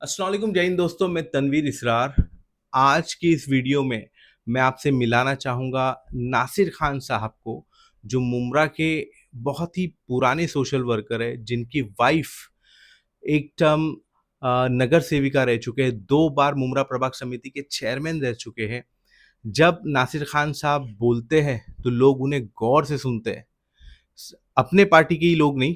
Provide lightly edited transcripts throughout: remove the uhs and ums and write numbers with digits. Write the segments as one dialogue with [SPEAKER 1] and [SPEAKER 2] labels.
[SPEAKER 1] अस्सलाम वालेकुम जय हिंद दोस्तों, मैं तनवीर इसरार। आज की इस वीडियो में मैं आपसे मिलाना चाहूँगा नासिर खान साहब को, जो मुमरा के बहुत ही पुराने सोशल वर्कर है, जिनकी वाइफ एक टर्म नगर सेविका रह चुके हैं, 2 बार मुमरा प्रभाग समिति के चेयरमैन रह चुके हैं। जब नासिर खान साहब बोलते हैं, तो लोग उन्हें गौर से सुनते हैं। अपने पार्टी के ही लोग नहीं,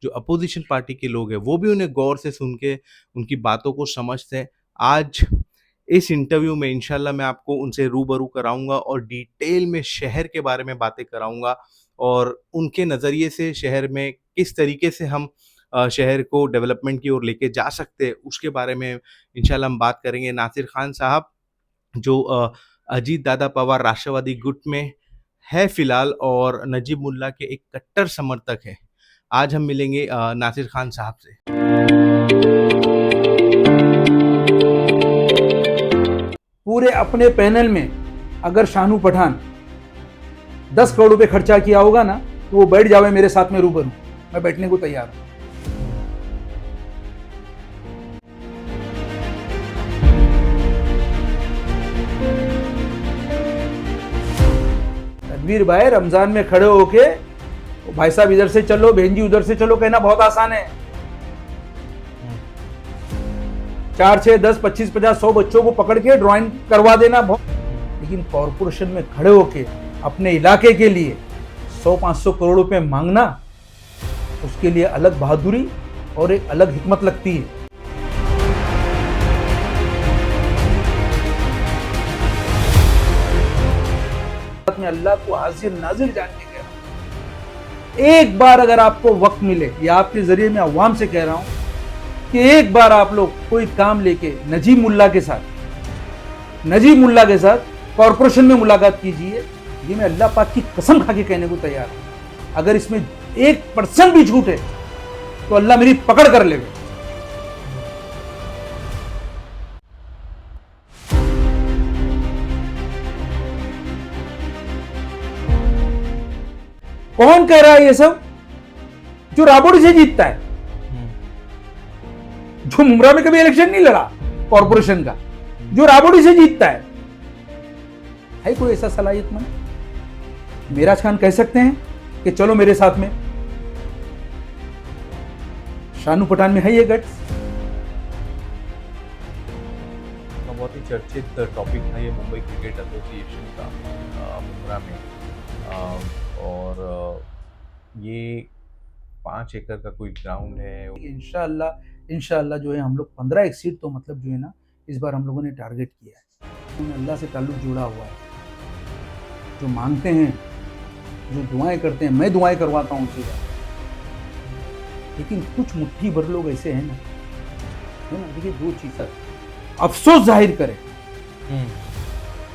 [SPEAKER 1] जो अपोजिशन पार्टी के लोग हैं वो भी उन्हें गौर से सुन के उनकी बातों को समझते हैं। आज इस इंटरव्यू में इंशाल्लाह मैं आपको उनसे रूबरू कराऊंगा और डिटेल में शहर के बारे में बातें कराऊंगा और उनके नज़रिए से शहर में किस तरीके से हम शहर को डेवलपमेंट की ओर लेके जा सकते हैं, उसके बारे में इंशाल्लाह हम बात करेंगे। नासिर खान साहब जो अजीत दादा पवार राष्ट्रवादी गुट में है फिलहाल और नजीब मुल्ला के एक कट्टर समर्थक है। आज हम मिलेंगे नासिर खान साहब से।
[SPEAKER 2] पूरे अपने पैनल में अगर शानू पठान 10 करोड़ रुपए खर्चा किया होगा ना, तो वो बैठ जावे मेरे साथ में रूबरू। मैं बैठने को तैयार हूं। रणवीर भाई, रमजान में खड़े होके भाई साहब इधर से चलो, बहन जी उधर से चलो कहना बहुत आसान है। 4, 6, 10, 25, 50, 100 बच्चों को पकड़ के ड्राइंग करवा देना बहुत, लेकिन कॉरपोरेशन में खड़े होके अपने इलाके के लिए 100-500 करोड़ रुपए मांगना, उसके लिए अलग बहादुरी और एक अलग हिकमत लगती है। में अल्लाह को हाजिर नाजिर जान के कह रहा हूं, एक बार अगर आपको वक्त मिले, या आपके जरिए मैं अवाम से कह रहा हूं कि एक बार आप लोग कोई काम लेके नजीब मुल्ला के साथ कॉरपोरेशन में मुलाकात कीजिए। ये मैं अल्लाह पाक की कसम खा के कहने को तैयार हूं। अगर इसमें 1% भी झूठ है तो अल्लाह मेरी पकड़ कर लेगा। कौन कह रहा है ये सब? जो राबड़ी से जीतता है, जो मुमरा में कभी इलेक्शन नहीं लड़ा कॉरपोरेशन का, जो राबड़ी से जीतता है कोई ऐसा सलाहियतमंद? मेराज खान कह सकते हैं कि चलो मेरे साथ में? शानू पठान में है ये गट्स?
[SPEAKER 1] बहुत ही चर्चित टॉपिक था ये मुंबई क्रिकेट एसोसिएशन का मुमरा में, और ये 5 एकड़ का कोई ग्राउंड है।
[SPEAKER 2] इंशाअल्लाह जो है हम लोग 15 एक सीट तो मतलब जो है ना, इस बार हम लोगों ने टारगेट किया है। अल्लाह से ताल्लुक जुड़ा हुआ है। जो मांगते हैं, जो दुआएं करते हैं, मैं दुआएं करवाता हूँ उनसे। लेकिन कुछ मुट्ठी भर लोग ऐसे हैं ना, देखिए, 2 चीज़ अफसोस जाहिर करे,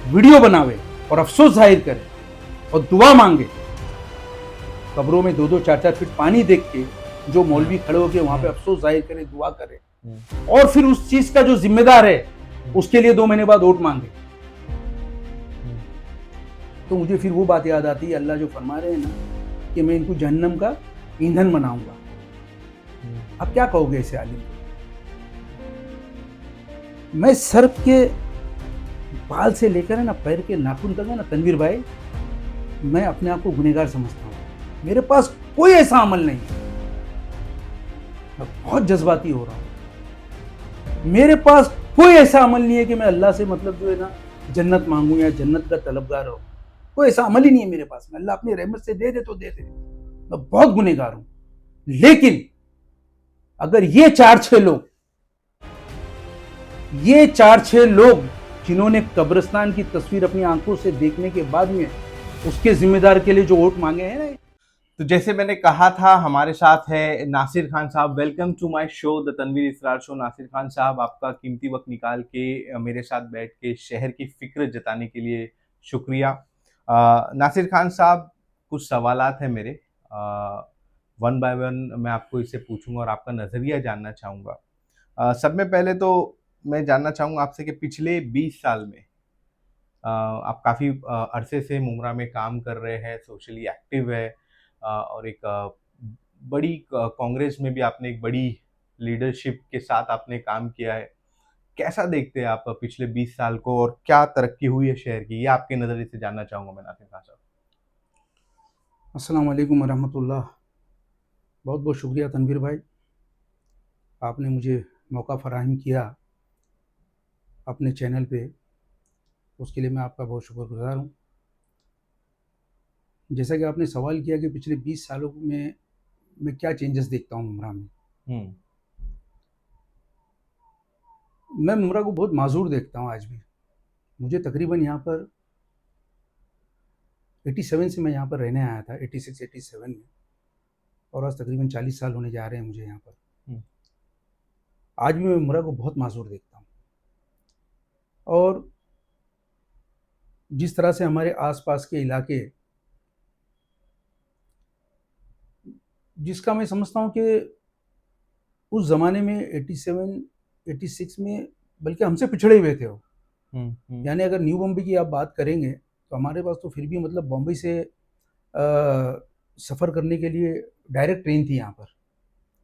[SPEAKER 2] वीडियो बनावे और अफसोस जाहिर करे और दुआ मांगे। कब्रों में 2-2, 4-4 फीट पानी देख के जो मौलवी खड़े होके वहां पे अफसोस जाहिर करे, दुआ करे, और फिर उस चीज का जो जिम्मेदार है उसके लिए 2 महीने बाद वोट मांगे, तो मुझे फिर वो बात याद आती है, अल्लाह जो फरमा रहे हैं ना कि मैं इनको जहन्नम का ईंधन बनाऊंगा। अब क्या कहोगे ऐसे आलिम? मैं सर के बाल से लेकर है ना पैर के नाखून तक है ना तनवीर भाई, मैं अपने आप को गुनहगार समझता हूँ। मेरे पास कोई ऐसा अमल नहीं है। मैं बहुत जज्बाती हो रहा हूं। मेरे पास कोई ऐसा अमल नहीं है कि मैं अल्लाह से मतलब जो है ना जन्नत मांगू या जन्नत का तलबगार हूं। कोई ऐसा अमल ही नहीं है मेरे पास। मैं अल्लाह अपनी रहमत से दे दे तो दे दे। मैं बहुत गुनहगार हूं। लेकिन अगर ये 4-6 लोग जिन्होंने कब्रिस्तान की तस्वीर अपनी आंखों से देखने के बाद में उसके जिम्मेदार के लिए जो वोट मांगे हैं ना,
[SPEAKER 1] तो जैसे मैंने कहा था, हमारे साथ है नासिर खान साहब। Welcome to my show the Tanveer Israr show. Nasir Khan साहब, आपका कीमती वक्त निकाल के मेरे साथ बैठ के शहर की फिक्र जताने के लिए शुक्रिया। नासिर खान साहब, कुछ सवालात हैं मेरे, वन बाय वन मैं आपको इससे पूछूंगा और आपका नज़रिया जानना चाहूँगा। सब में पहले तो मैं जानना चाहूँगा आपसे कि पिछले 20 साल में आप काफ़ी अरसे से मुमरा में काम कर रहे हैं, सोशली एक्टिव है, और एक बड़ी कांग्रेस में भी आपने एक बड़ी लीडरशिप के साथ आपने काम किया है। कैसा देखते हैं आप पिछले 20 साल को और क्या तरक्की हुई है शहर की? ये आपके नज़रिए से जानना चाहूँगा मैं नासिर खान साहब।
[SPEAKER 2] अस्सलाम वालेकुम वरहमतुल्लाह। बहुत बहुत शुक्रिया तनवीर भाई, आपने मुझे मौका फ़राहम किया अपने चैनल पे, उसके लिए मैं आपका बहुत शुक्रगुज़ार हूँ। जैसा कि आपने सवाल किया कि पिछले 20 सालों में मैं क्या चेंजेस देखता हूँ मुमरा में।
[SPEAKER 1] हुँ,
[SPEAKER 2] मैं मुमरा को बहुत माज़ूर देखता हूँ आज भी। मुझे तकरीबन यहाँ पर 87 से मैं यहाँ पर रहने आया था, 86-87 में, और आज तकरीबन 40 साल होने जा रहे हैं मुझे यहाँ पर।
[SPEAKER 1] हुँ,
[SPEAKER 2] आज भी मैं मुमरा को बहुत माज़ूर देखता हूँ, और जिस तरह से हमारे आस-पास के इलाके, जिसका मैं समझता हूँ कि उस ज़माने में 87, 86 में बल्कि हमसे पिछड़े हुए थे वो।
[SPEAKER 1] हुँ,
[SPEAKER 2] यानी अगर न्यू बॉम्बे की आप बात करेंगे, तो हमारे पास तो फिर भी मतलब बॉम्बे से सफ़र करने के लिए डायरेक्ट ट्रेन थी यहाँ पर।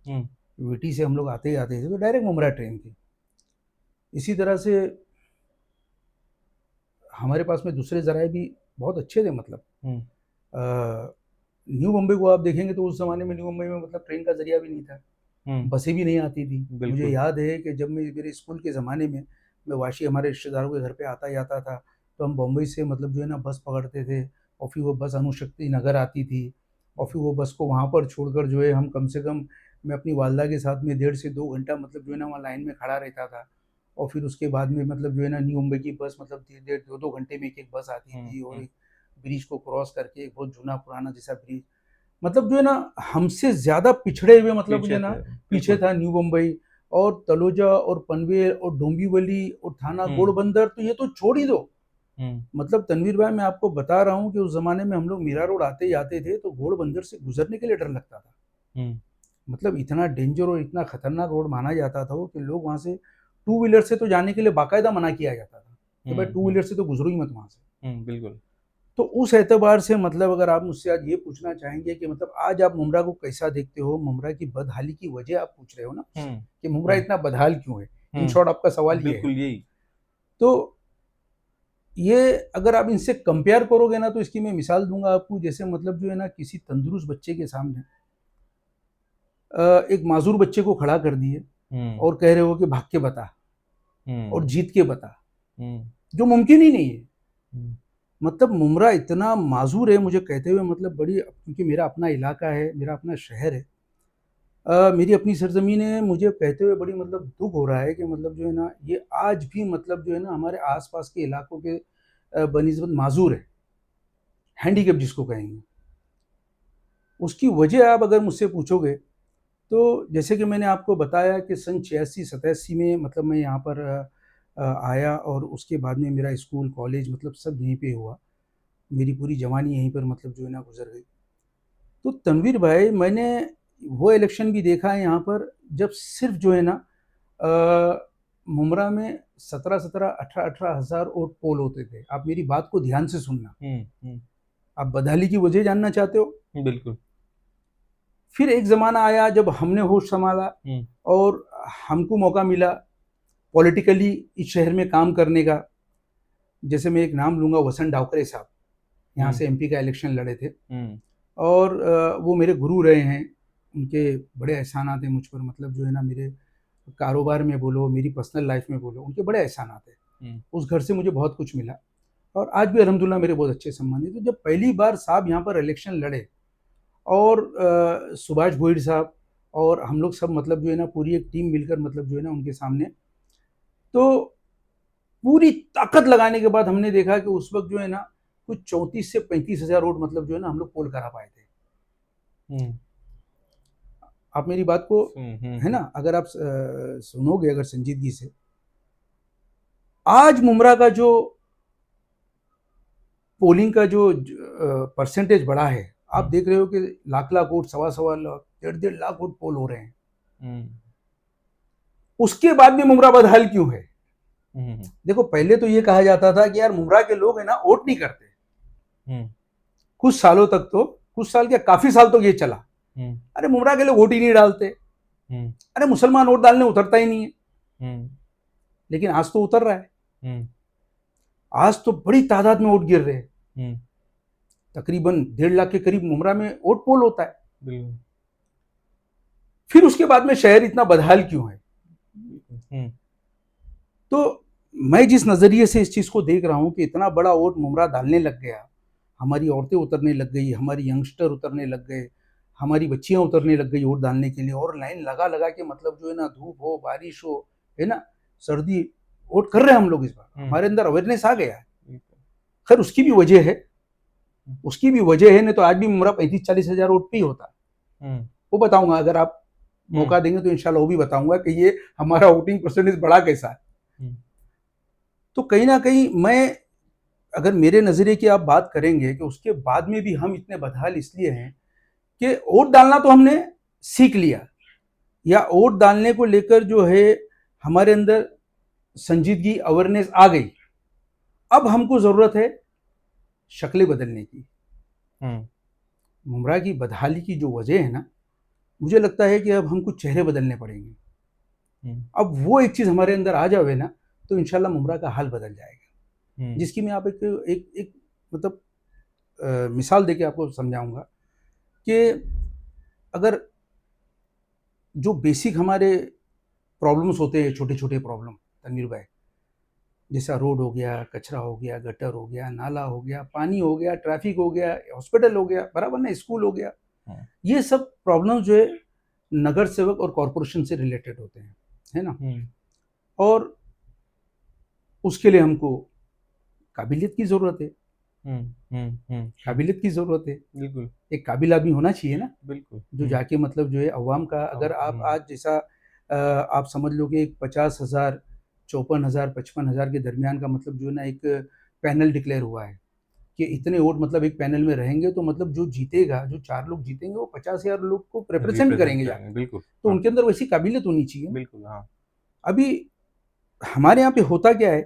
[SPEAKER 1] हुँ,
[SPEAKER 2] वीटी से हम लोग आते ही आते थे, तो डायरेक्ट मुमरा ट्रेन थी। इसी तरह से हमारे पास में दूसरे ज़राए भी बहुत अच्छे थे, मतलब
[SPEAKER 1] हुँ,
[SPEAKER 2] अ, न्यू बॉम्बे को आप देखेंगे तो उस ज़माने में न्यू बॉम्बे में मतलब ट्रेन का ज़रिया भी नहीं था।
[SPEAKER 1] हुँ,
[SPEAKER 2] बसें भी नहीं आती थी। मुझे
[SPEAKER 1] बिल्कुल।
[SPEAKER 2] याद है कि जब मैं मेरे स्कूल के ज़माने में मैं वाशी हमारे रिश्तेदारों के घर पे आता जाता था, तो हम बम्बई से मतलब जो है ना बस पकड़ते थे, और फिर वो बस अणुशक्ति नगर आती थी, और फिर वो बस को वहाँ पर छोड़कर जो है हम कम से कम, मैं अपनी वालदा के साथ में 1.5 से 2 घंटा मतलब जो है ना वहाँ लाइन में खड़ा रहता था। और फिर उसके बाद में मतलब जो है ना न्यू मुंबई की बस मतलब डेढ़ 2-2 घंटे में एक-एक बस आती
[SPEAKER 1] हुँ,
[SPEAKER 2] थी, और
[SPEAKER 1] हुँ,
[SPEAKER 2] एक ब्रिज को क्रॉस करके एक बहुत जूना पुराना जैसा ब्रिज, मतलब जो है ना हमसे ज़्यादा पिछड़े हुए, मतलब जो
[SPEAKER 1] पीछे
[SPEAKER 2] है ना
[SPEAKER 1] थे,
[SPEAKER 2] पीछे
[SPEAKER 1] बिल्कुल।
[SPEAKER 2] था न्यू मुंबई। और तलोजा और पनवेल और डोंबिवली और थाना
[SPEAKER 1] हुँ,
[SPEAKER 2] घोड़बंदर, तो ये तो छोड़ ही दो।
[SPEAKER 1] हुँ,
[SPEAKER 2] मतलब तनवीर भाई, मैं आपको बता रहा हूँ कि उस ज़माने में हम लोग मीरा रोड आते जाते थे तो घोड़बंदर से गुजरने के लिए डर लगता था।
[SPEAKER 1] हुँ,
[SPEAKER 2] मतलब इतना डेंजर और इतना खतरनाक रोड माना जाता था वो, कि लोग वहाँ से टू व्हीलर से तो जाने के लिए बाकायदा मना किया जाता था कि भाई
[SPEAKER 1] हुँ,
[SPEAKER 2] टू
[SPEAKER 1] हुँ,
[SPEAKER 2] व्हीलर से तो गुजरो ही मत वहाँ से।
[SPEAKER 1] हुँ, बिल्कुल।
[SPEAKER 2] तो उस एतबार से मतलब अगर आप मुझसे आज ये पूछना चाहेंगे कि मतलब आज आप मुमरा को कैसा देखते हो, मुमरा की बदहाली की वजह आप पूछ रहे हो ना
[SPEAKER 1] हुँ,
[SPEAKER 2] मुझसे, कि मुमरा
[SPEAKER 1] हुँ,
[SPEAKER 2] इतना बदहाल क्यों है? इन
[SPEAKER 1] हुँ,
[SPEAKER 2] शॉर्ट आपका सवाल ये है।
[SPEAKER 1] बिल्कुल यही।
[SPEAKER 2] तो ये अगर आप इनसे कंपेयर करोगे ना, तो इसकी मैं मिसाल दूँगा आपको, जैसे मतलब जो है ना किसी तंदुरुस्त बच्चे के सामने एक माज़ूर बच्चे को खड़ा कर दिए
[SPEAKER 1] हुँ,
[SPEAKER 2] और कह रहे हो कि भाग के बता और
[SPEAKER 1] हुँ,
[SPEAKER 2] जीत के बता,
[SPEAKER 1] हुँ,
[SPEAKER 2] जो मुमकिन ही नहीं है।
[SPEAKER 1] हुँ,
[SPEAKER 2] मतलब मुमरा इतना माज़ूर है, मुझे कहते हुए मतलब बड़ी, क्योंकि मेरा अपना इलाका है, मेरा अपना शहर है, मेरी अपनी सरज़मीन है, मुझे कहते हुए बड़ी मतलब दुःख हो रहा है कि मतलब जो है ना ये आज भी मतलब जो है ना हमारे आस-पास के इलाकों के बनिस्बत माज़ूर है, हैंडीकैप जिसको कहेंगे। उसकी वजह आप अगर मुझसे पूछोगे, तो जैसे कि मैंने आपको बताया कि सन 86-87 में मतलब मैं यहाँ पर आया, और उसके बाद में मेरा स्कूल, कॉलेज मतलब सब यहीं पे हुआ। मेरी पूरी जवानी यहीं पर मतलब जो है ना गुज़र गई। तो तनवीर भाई, मैंने वो इलेक्शन भी देखा है यहाँ पर, जब सिर्फ़ जो है ना मुमरा में 17-17, 18-18 हज़ार वोट पोल होते थे। आप मेरी बात को ध्यान से सुनना।
[SPEAKER 1] हुँ, हुँ,
[SPEAKER 2] आप बदहाली की वजह जानना चाहते हो?
[SPEAKER 1] बिल्कुल।
[SPEAKER 2] फिर एक ज़माना आया जब हमने होश सँभाला,
[SPEAKER 1] हुँ,
[SPEAKER 2] और हमको मौका मिला पॉलिटिकली इस शहर में काम करने का। जैसे मैं एक नाम लूँगा, वसंत डावकरे साहब, यहाँ
[SPEAKER 1] हुँ,
[SPEAKER 2] से एमपी का इलेक्शन लड़े थे,
[SPEAKER 1] हुँ,
[SPEAKER 2] और वो मेरे गुरु रहे हैं। उनके बड़े एहसानात हैं मुझ पर, मतलब जो है ना मेरे कारोबार में बोलो, मेरी पर्सनल लाइफ़ में बोलो, उनके बड़े एहसानात हैं।
[SPEAKER 1] हुँ,
[SPEAKER 2] उस घर से मुझे बहुत कुछ मिला, और आज भी अल्हम्दुलिल्लाह मेरे बहुत अच्छे संबंध हैं। तो जब पहली बार साहब यहाँ पर इलेक्शन लड़े, और सुभाष भोईर साहब और हम लोग सब मतलब जो है ना पूरी एक टीम मिलकर मतलब जो है ना उनके सामने, तो पूरी ताकत लगाने के बाद हमने देखा कि उस वक़्त जो है ना कुछ 34 से 35 हज़ार वोट मतलब जो है ना हम लोग पोल करा पाए थे।
[SPEAKER 1] हुँ,
[SPEAKER 2] आप मेरी बात को,
[SPEAKER 1] हुँ, हुँ,
[SPEAKER 2] है ना,
[SPEAKER 1] हुँ,
[SPEAKER 2] अगर आप सुनोगे अगर संजीदगी से, आज मुमरा का जो पोलिंग का जो परसेंटेज बढ़ा है, आप
[SPEAKER 1] हुँ,
[SPEAKER 2] देख रहे हो कि लाख-लाख वोट, सवा-सवा लाख, डेढ़-डेढ़ लाख वोट पोल हो रहे हैं।
[SPEAKER 1] हुँ,
[SPEAKER 2] उसके बाद भी मुमरा बदहाल क्यों है?
[SPEAKER 1] हुँ, हुँ,
[SPEAKER 2] देखो, पहले तो ये कहा जाता था कि यार मुमरा के लोग है ना वोट नहीं करते।
[SPEAKER 1] हुँ,
[SPEAKER 2] कुछ सालों तक तो, कुछ साल क्या काफ़ी साल तक ये चला।
[SPEAKER 1] हुँ,
[SPEAKER 2] अरे मुमरा के लोग वोट ही नहीं डालते। अरे मुसलमान वोट डालने उतरता ही नहीं है,
[SPEAKER 1] हम्म
[SPEAKER 2] लेकिन आज तो उतर रहा है।
[SPEAKER 1] हम्म
[SPEAKER 2] आज तो बड़ी तादाद में वोट गिर रहे हैं,
[SPEAKER 1] हम्म
[SPEAKER 2] तकरीबन 1.5 लाख के करीब मुमरा में वोट पोल होता है।
[SPEAKER 1] बिल्कुल।
[SPEAKER 2] फिर उसके बाद में शहर इतना बदहाल क्यों है? तो मैं जिस नज़रिए से इस चीज़ को देख रहा हूँ कि इतना बड़ा वोट मुमरा डालने लग गया, हमारी औरतें उतरने लग गई, हमारी यंगस्टर उतरने लग गए, हमारी बच्चियां उतरने लग गई वोट डालने के लिए, और लाइन लगा लगा के मतलब जो है ना, धूप हो बारिश हो, है ना, सर्दी, वोट कर रहे हैं हम लोग। इस बार हमारे अंदर अवेयरनेस आ गया है। खैर उसकी भी वजह है, उसकी भी वजह है, नहीं तो आज भी मुमरा 35-40 हज़ार वोट पे ही होता। वो बताऊंगा, अगर आप मौका देंगे तो इंशाल्लाह वो भी बताऊंगा कि ये हमारा वोटिंग परसेंटेज बढ़ा कैसा है। तो कहीं ना कहीं मैं, अगर मेरे नज़रिए की आप बात करेंगे कि उसके बाद में भी हम इतने बदहाल इसलिए हैं कि वोट डालना तो हमने सीख लिया, या वोट डालने को लेकर जो है हमारे अंदर संजीदगी, अवेयरनेस आ गई। अब हमको ज़रूरत है शक्लें बदलने की। मुमरा की बदहाली की जो वजह है ना, मुझे लगता है कि अब हमको चेहरे बदलने पड़ेंगे। अब वो एक चीज़ हमारे अंदर आ जावे ना, तो इंशाल्लाह मुमरा का हाल बदल जाएगा। जिसकी मैं आप एक मतलब मिसाल देके आपको समझाऊंगा कि अगर जो बेसिक हमारे प्रॉब्लम्स होते हैं, छोटे छोटे प्रॉब्लम तनवीर भाई, जैसा रोड हो गया, कचरा हो गया, गटर हो गया, नाला हो गया, पानी हो गया, ट्रैफिक हो गया, हॉस्पिटल हो गया, बराबर ना, स्कूल हो गया, ये सब प्रॉब्लम जो है नगर सेवक और कॉरपोरेशन से रिलेटेड होते हैं, है ना। और उसके लिए हमको काबिलियत की ज़रूरत है। काबिलियत की ज़रूरत है, बिल्कुल। एक काबिल आदमी होना चाहिए ना, बिल्कुल, जो जाके मतलब जो है अवाम का, अगर आप आज जैसा आप समझ लो कि 50,000, 54,000, 55,000 के दरमियान का मतलब जो है ना एक पैनल डिक्लेयर हुआ है कि इतने वोट मतलब एक पैनल में रहेंगे, तो मतलब जो जीतेगा, जो 4 लोग जीतेंगे वो 50,000 लोग को रिप्रेजेंट करेंगे जाके, बिल्कुल। तो उनके अंदर वैसी काबिलियत होनी चाहिए, बिल्कुल। हाँ, अभी हमारे यहाँ पे होता क्या है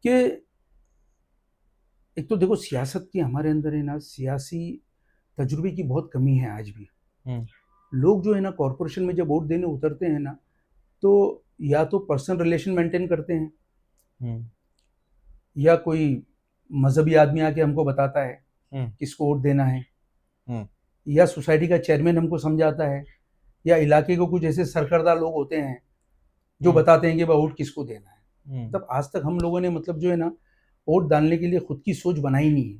[SPEAKER 2] कि एक तो देखो सियासत की हमारे अंदर है ना, सियासी तजुर्बे की बहुत कमी है आज भी। लोग जो है ना कॉरपोरेशन में जब वोट देने उतरते हैं ना, तो या तो पर्सनल रिलेशन मेंटेन करते हैं, या कोई मजहबी आदमी आके हमको बताता है किसको वोट देना है, या सोसाइटी का चेयरमैन हमको समझाता है, या इलाके को कुछ ऐसे सरकर्दा लोग होते हैं जो बताते हैं कि भाई वोट किसको देना है। तब आज तक हम लोगों ने मतलब जो है ना वोट डालने के लिए खुद की सोच बनाई नहीं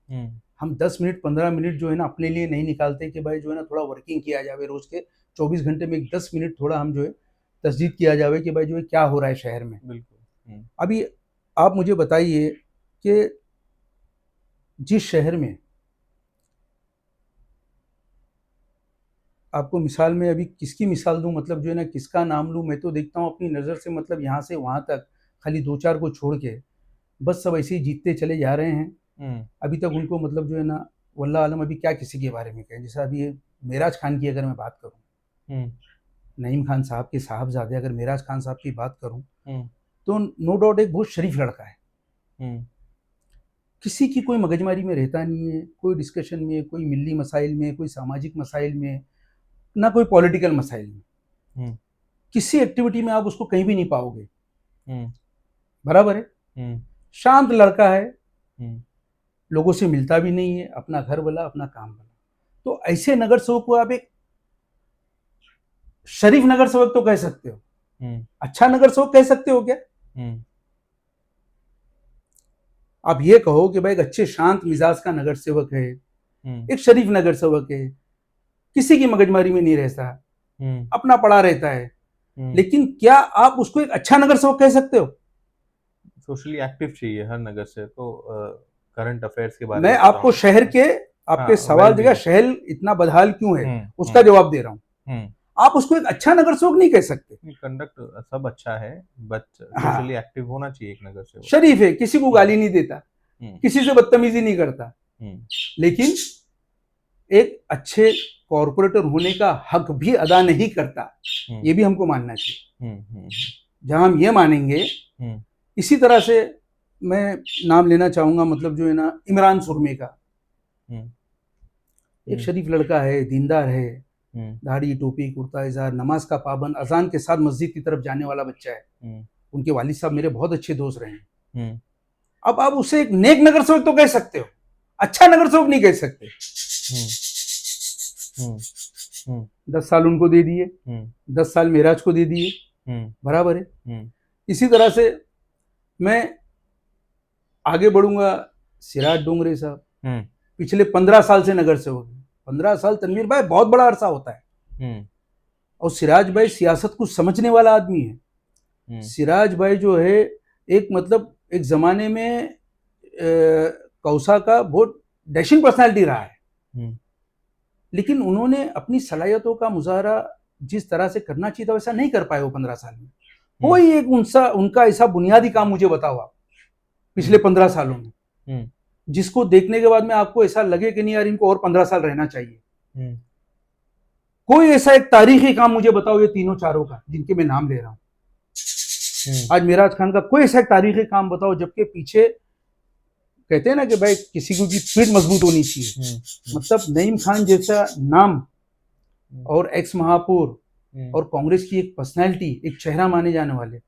[SPEAKER 2] है। हम 10 मिनट 15 मिनट जो है ना अपने लिए नहीं निकालते कि भाई जो है ना थोड़ा वर्किंग किया जाए, रोज के 24 घंटे में 10 मिनट थोड़ा हम जो है तस्दीक किया जाए कि भाई जो है क्या हो रहा है शहर में। बिल्कुल। अभी आप मुझे बताइए कि जिस शहर में, आपको मिसाल में अभी किसकी मिसाल दूं, मतलब जो है ना किसका नाम लूं, मैं तो देखता हूं अपनी नज़र से, मतलब यहाँ से वहाँ तक खाली 2-4 को छोड़ के बस सब ऐसे ही जीतते चले जा रहे हैं। अभी तक उनको मतलब जो है ना वल्लाह आलम अभी क्या किसी के बारे में कहें। जैसे अभी मेराज खान की अगर मैं बात करूं, नईम खान साहब के साहबजादे अगर मेराज खान साहब की बात करूं, तो नो डाउट एक बहुत शरीफ लड़का है। किसी की कोई मगजमारी में रहता नहीं है, कोई डिस्कशन में, कोई मिली मसाइल में, कोई सामाजिक मसाइल में, ना कोई पॉलिटिकल मसाइल में। किसी एक्टिविटी में आप उसको कहीं भी नहीं पाओगे, बराबर है। शांत लड़का है, लोगों से मिलता भी नहीं है, अपना घर वाला, अपना काम वाला। तो ऐसे नगर सेवक को आप एक शरीफ नगर सेवक तो कह सकते हो, अच्छा नगर सेवक कह सकते हो क्या? आप ये कहो कि भाई एक अच्छे शांत मिजाज का नगर सेवक है, एक शरीफ नगर सेवक है, किसी की मगजमारी में नहीं रहता, अपना पड़ा रहता है, लेकिन क्या आप उसको एक अच्छा नगर सेवक कह सकते हो? सोशली एक्टिव चाहिए हर नगर से, तो करंट अफेयर्स के बारे में मैं आपको शहर के, आपके सवाल जगह शहर इतना बदहाल क्यों है उसका जवाब दे रहा हूँ। आप उसको एक अच्छा नगर सेवक नहीं कह सकते। कंडक्ट सब अच्छा है, बट सोशली एक्टिव होना चाहिए एक नगर सेवक। शरीफ है, किसी को गाली नहीं देता, किसी से बदतमीजी नहीं करता, लेकिन एक अच्छे कॉरपोरेटर होने का हक भी अदा नहीं करता, ये भी हमको मानना चाहिए। जहां हम ये मानेंगे, इसी तरह से मैं नाम लेना चाहूंगा, मतलब जो है ना इमरान सुरमे का, एक शरीफ लड़का है, दीनदार है, दाढ़ी टोपी कुर्ता इज़ार, नमाज का पाबंद, अजान के साथ मस्जिद की तरफ जाने वाला बच्चा है। उनके वालिद साहब मेरे बहुत अच्छे दोस्त रहे हैं। अब आप उसे एक नेक नगर सेवक तो कह सकते हो, अच्छा नगर सेवक नहीं कह सकते। 10 साल उनको दे दिए, 10 साल मेराज को दे दिए, बराबर है। इसी तरह से मैं आगे बढ़ूंगा, सिराज डोंगरे साहब पिछले 15 साल से नगर सेवक हैं। 15 साल तनवीर भाई बहुत बड़ा अरसा होता है। और सिराज भाई सियासत को समझने वाला आदमी है। सिराज भाई जो है एक मतलब एक जमाने में कौसा का बहुत डैशिंग पर्सनालिटी रहा है, लेकिन उन्होंने अपनी सलाहियतों का मुजाहरा जिस तरह से करना चाहिए था वैसा नहीं कर पाए वो 15 साल में। कोई एक उनका ऐसा बुनियादी काम मुझे बताओ आप पिछले 15 सालों में जिसको देखने के बाद में आपको ऐसा लगे कि नहीं यार इनको और 15 साल रहना चाहिए। कोई ऐसा एक तारीखी काम मुझे बताओ ये तीनों चारों का जिनके मैं नाम ले रहा हूं। आज मेराज खान का कोई ऐसा तारीखी काम बताओ जबकि पीछे कहते हैं ना कि भाई किसी को की पीठ मजबूत होनी चाहिए। मतलब नईम खान जैसा नाम और एक्स महापौर और कांग्रेस की एक पर्सनैलिटी, एक चेहरा माने जाने वाले,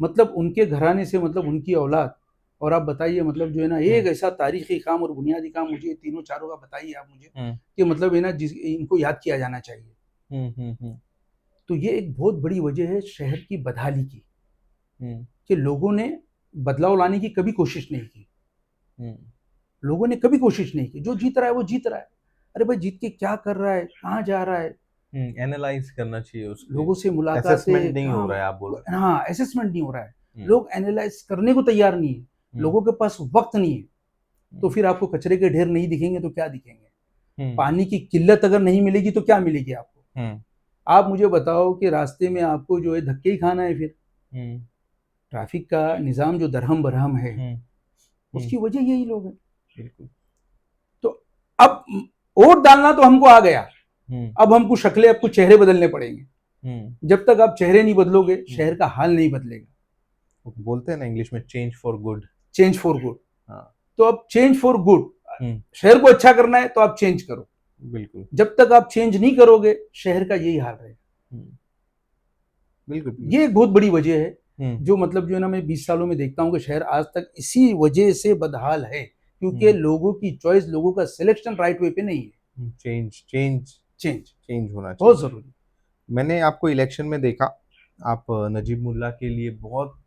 [SPEAKER 2] मतलब उनके घराने से मतलब उनकी औलाद, और आप बताइए मतलब जो है ना एक ऐसा तारीखी काम और बुनियादी काम मुझे तीनों चारों का बताइए आप मुझे कि मतलब है ना इनको याद किया जाना चाहिए। तो ये एक बहुत बड़ी वजह है शहर की बदहाली की कि लोगों ने बदलाव लाने की कभी कोशिश नहीं की। लोगों ने कभी कोशिश नहीं की। जो जीत रहा है वो जीत रहा है। अरे भाई जीत के क्या कर रहा है, कहाँ जा रहा है,
[SPEAKER 1] एनालाइज करना चाहिए उसको।
[SPEAKER 2] लोगों से मुलाकातें
[SPEAKER 1] असेसमेंट नहीं हो रहा है, आप बोलो।
[SPEAKER 2] हाँ, असेसमेंट नहीं हो रहा है। लोग एनालाइज करने को तैयार नहीं है, लोगों के पास वक्त नहीं है। तो फिर आपको कचरे के ढेर नहीं दिखेंगे तो क्या दिखेंगे? पानी की किल्लत अगर नहीं मिलेगी तो क्या मिलेगी आपको? आप मुझे बताओ कि रास्ते में आपको जो है धक्के ही खाना है। फिर ट्रैफिक का निजाम जो दरहम बरहम है उसकी वजह यही लोग हैं।
[SPEAKER 1] बिल्कुल।
[SPEAKER 2] तो अब वोट डालना तो हमको आ गया, अब हमको शक्लें, आपको चेहरे बदलने पड़ेंगे। जब तक आप चेहरे नहीं बदलोगे शहर का हाल नहीं बदलेगा।
[SPEAKER 1] बोलते हैं ना इंग्लिश में change for good.
[SPEAKER 2] Change for good. तो अब चेंज फॉर गुड, शहर को अच्छा करना है तो आप चेंज करो। बिल्कुल। जब तक आप चेंज नहीं करोगे शहर का यही हाल रहेगा। बिल्कुल। ये एक बहुत बड़ी वजह है जो मतलब जो है ना मैं 20 सालों में देखता हूँ कि शहर आज तक इसी वजह से बदहाल है, क्योंकि लोगों की चॉइस, लोगों का सिलेक्शन राइट वे पे नहीं है। चेंज होना चाहिए, बहुत जरूरी।
[SPEAKER 1] मैंने आपको इलेक्शन में देखा, आप नजीब मुल्ला के लिए बहुत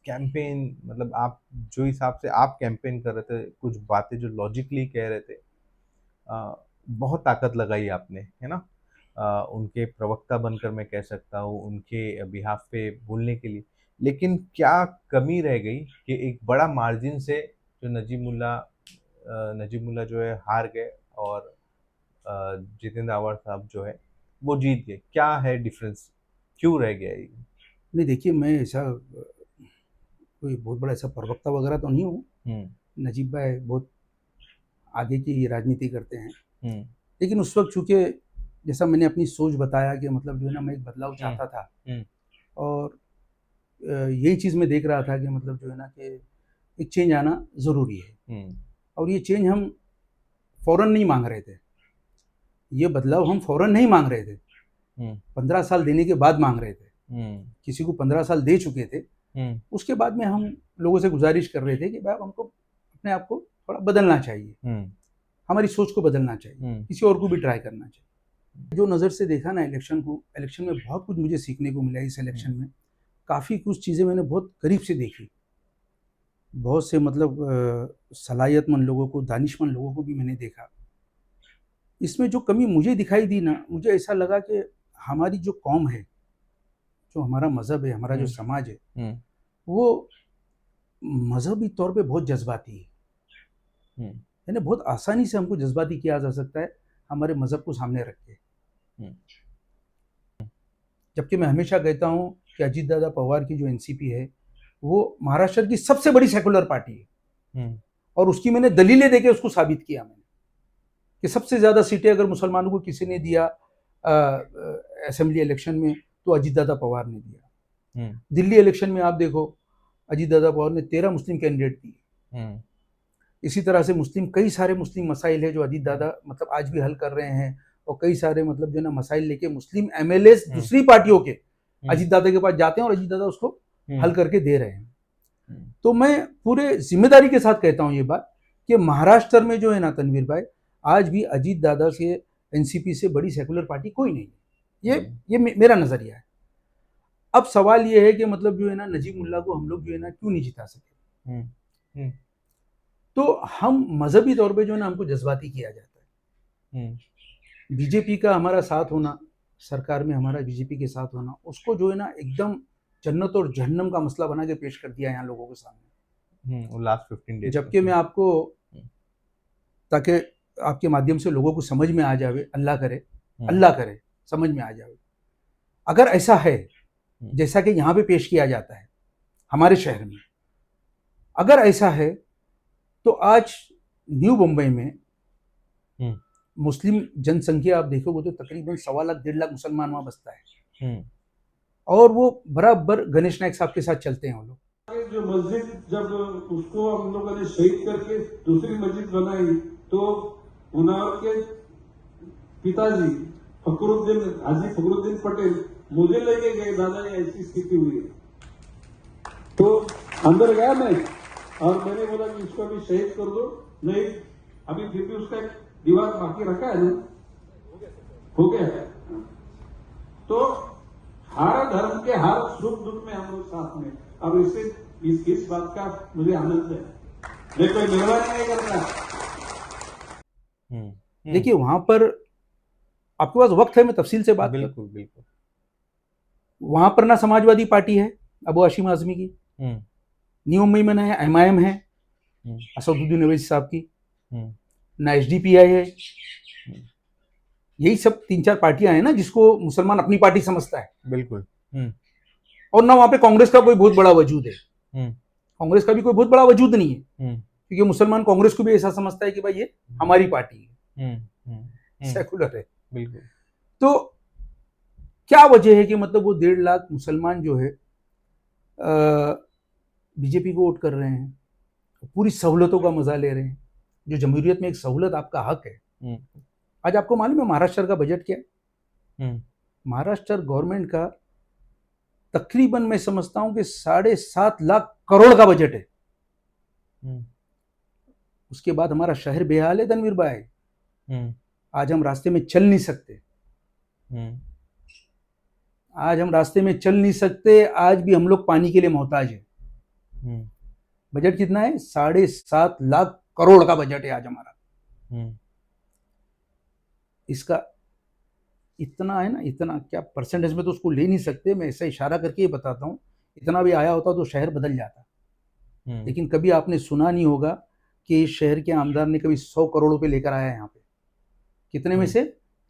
[SPEAKER 1] कैंपेन, मतलब आप जो हिसाब से आप कैंपेन कर रहे थे, कुछ बातें जो लॉजिकली कह रहे थे, बहुत ताकत लगाई आपने, है ना। उनके प्रवक्ता बनकर मैं कह सकता हूँ, उनके बिहाफ पे बोलने के लिए। लेकिन क्या कमी रह गई कि एक बड़ा मार्जिन से जो नजीब मुल्ला जो है हार गए और जितेंद्र आवाड़ साहब जो है वो जीत गए। क्या है डिफरेंस, क्यों रह गया ये?
[SPEAKER 2] नहीं देखिए, मैं ऐसा कोई बहुत बड़ा ऐसा प्रवक्ता वगैरह तो नहीं हूँ। नजीब भाई बहुत आगे की राजनीति करते हैं, लेकिन उस वक्त चूंकि जैसा मैंने अपनी सोच बताया कि मतलब जो है ना मैं एक बदलाव चाहता था, और यही चीज़ मैं देख रहा था कि मतलब जो है ना कि एक चेंज आना ज़रूरी है। और ये चेंज हम फौरन नहीं मांग रहे थे, ये बदलाव हम फौरन नहीं मांग रहे थे, 15 साल देने के बाद मांग रहे थे। किसी को 15 साल दे चुके थे, उसके बाद में हम लोगों से गुजारिश कर रहे थे कि भाई हमको अपने आप को थोड़ा बदलना चाहिए, हमारी सोच को बदलना चाहिए, किसी और को भी ट्राई करना चाहिए। जो नज़र से देखा ना इलेक्शन को, इलेक्शन में बहुत कुछ मुझे सीखने को मिला। इस इलेक्शन में काफ़ी कुछ चीज़ें मैंने बहुत करीब से देखी, बहुत से मतलब सलाहियतमंद लोगों को, दानिशमंद लोगों को भी मैंने देखा। इसमें जो कमी मुझे दिखाई दी ना, मुझे ऐसा लगा कि हमारी जो कौम है, जो हमारा मज़हब है, हमारा जो समाज है, वो मजहबी तौर पे बहुत जज्बाती है। यानी बहुत आसानी से हमको जज्बाती किया जा सकता है हमारे मज़हब को सामने रख के। जबकि मैं हमेशा कहता हूँ कि अजीत दादा पवार की जो एनसीपी है वो महाराष्ट्र की सबसे बड़ी सेकुलर पार्टी है, और उसकी मैंने दलीलें देके उसको साबित किया मैंने कि सबसे ज़्यादा सीटें अगर मुसलमानों को किसी ने दिया असेंबली इलेक्शन में तो अजीत दादा पवार ने दिया। दिल्ली इलेक्शन में आप देखो, अजीत दादा पवार ने 13 मुस्लिम कैंडिडेट दिए। इसी तरह से कई सारे मुस्लिम मसाइल है जो अजीत दादा मतलब आज भी हल कर रहे हैं, और कई सारे मतलब जो है ना मसाइल लेके मुस्लिम एमएलए दूसरी पार्टियों के अजीत दादा के पास जाते हैं और अजीत दादा उसको हल करके दे रहे हैं। तो मैं पूरे जिम्मेदारी के साथ कहता हूँ ये बात कि महाराष्ट्र में जो है ना तनवीर भाई, आज भी अजीत दादा से एनसीपी से बड़ी सेकुलर पार्टी कोई नहीं है। ये मेरा नजरिया है। अब सवाल ये है कि मतलब जो है ना नजीब मुल्ला को हम लोग जो है ना क्यों नहीं जिता सके। तो हम मजहबी तौर पे जो है ना हमको जज्बाती किया जाता है। बीजेपी का हमारा साथ होना, सरकार में हमारा बीजेपी के साथ होना, उसको जो है ना एकदम जन्नत और जहन्नम का मसला बना के पेश कर दिया यहाँ लोगों के सामने
[SPEAKER 1] लास्ट 15 डेज।
[SPEAKER 2] जबकि मैं आपको, ताकि आपके माध्यम से लोगों को समझ में आ जावे, अल्लाह करे समझ में आ जावे, अगर ऐसा है जैसा कि यहाँ पे पेश किया जाता है हमारे शहर में, अगर ऐसा है तो आज न्यू मुंबई में मुस्लिम जनसंख्या आप देखोगे तो तकरीबन 1.25 लाख 1.5 लाख मुसलमान वहाँ बसता है, और वो बराबर गणेश नायक साहब के साथ चलते हैं वो लोग।
[SPEAKER 3] जो मस्जिद जब उसको हम लोगों ने शहीद करके दूसरी मस्जिद बनाई तो उन्नाव के पिताजी हाजी फखरुद्दीन पटेल मुझे लेके गए, दादा ये ऐसी स्थिति हुई है। तो अंदर गया मैं और मैंने बोला कि इसको भी शहीद कर दो, नहीं अभी फिर भी उसका दीवार बाकी रखा है ना, हो गया। तो हर धर्म के हर सुख दुख में हम लोग साथ में, अब इससे इस बात का मुझे आनंद है, मैं कोई मेहरबानी नहीं करता।
[SPEAKER 2] देखिए वहां पर आपके पास वक्त है, मैं तफसील से बात
[SPEAKER 1] बिल्कुल बिल्कुल।
[SPEAKER 2] वहां पर ना समाजवादी पार्टी है अबू हाशिम आजमी की, न्यू मुंबई में ना एमआईएम है असदुद्दीन ओवैसी साहब की, ना एसडीपीआई है। यही सब 3-4 पार्टियां हैं ना जिसको मुसलमान अपनी पार्टी समझता है।
[SPEAKER 1] बिल्कुल।
[SPEAKER 2] और ना वहां पे कांग्रेस का कोई बहुत बड़ा वजूद है। कांग्रेस का भी कोई बहुत बड़ा वजूद नहीं है, क्योंकि मुसलमान कांग्रेस को भी ऐसा समझता है कि भाई ये हमारी पार्टी है, सेकुलर है।
[SPEAKER 1] बिल्कुल।
[SPEAKER 2] तो क्या वजह है कि मतलब वो 1.5 लाख मुसलमान जो है बीजेपी को वोट कर रहे हैं, पूरी सहूलतों का मजा ले रहे हैं, जो जमहूरियत में एक सहूलत आपका हक है। आज आपको मालूम है महाराष्ट्र का बजट क्या है? महाराष्ट्र गवर्नमेंट का तकरीबन मैं समझता हूं कि 7.5 लाख करोड़ का बजट है। उसके बाद हमारा शहर बेहाल है तनवीर भाई। आज हम रास्ते में चल नहीं सकते, आज हम रास्ते में चल नहीं सकते, आज भी हम लोग पानी के लिए मोहताज है। बजट कितना है? 7.5 लाख करोड़ का बजट है आज हमारा। इसका इतना है ना, इतना क्या परसेंटेज में तो उसको ले नहीं सकते, मैं ऐसा इशारा करके ये बताता हूँ, इतना भी आया होता तो शहर बदल जाता। लेकिन कभी आपने सुना नहीं होगा कि इस शहर के आमदार ने कभी 100 करोड़ रुपए लेकर आया है यहाँ पे। कितने में से?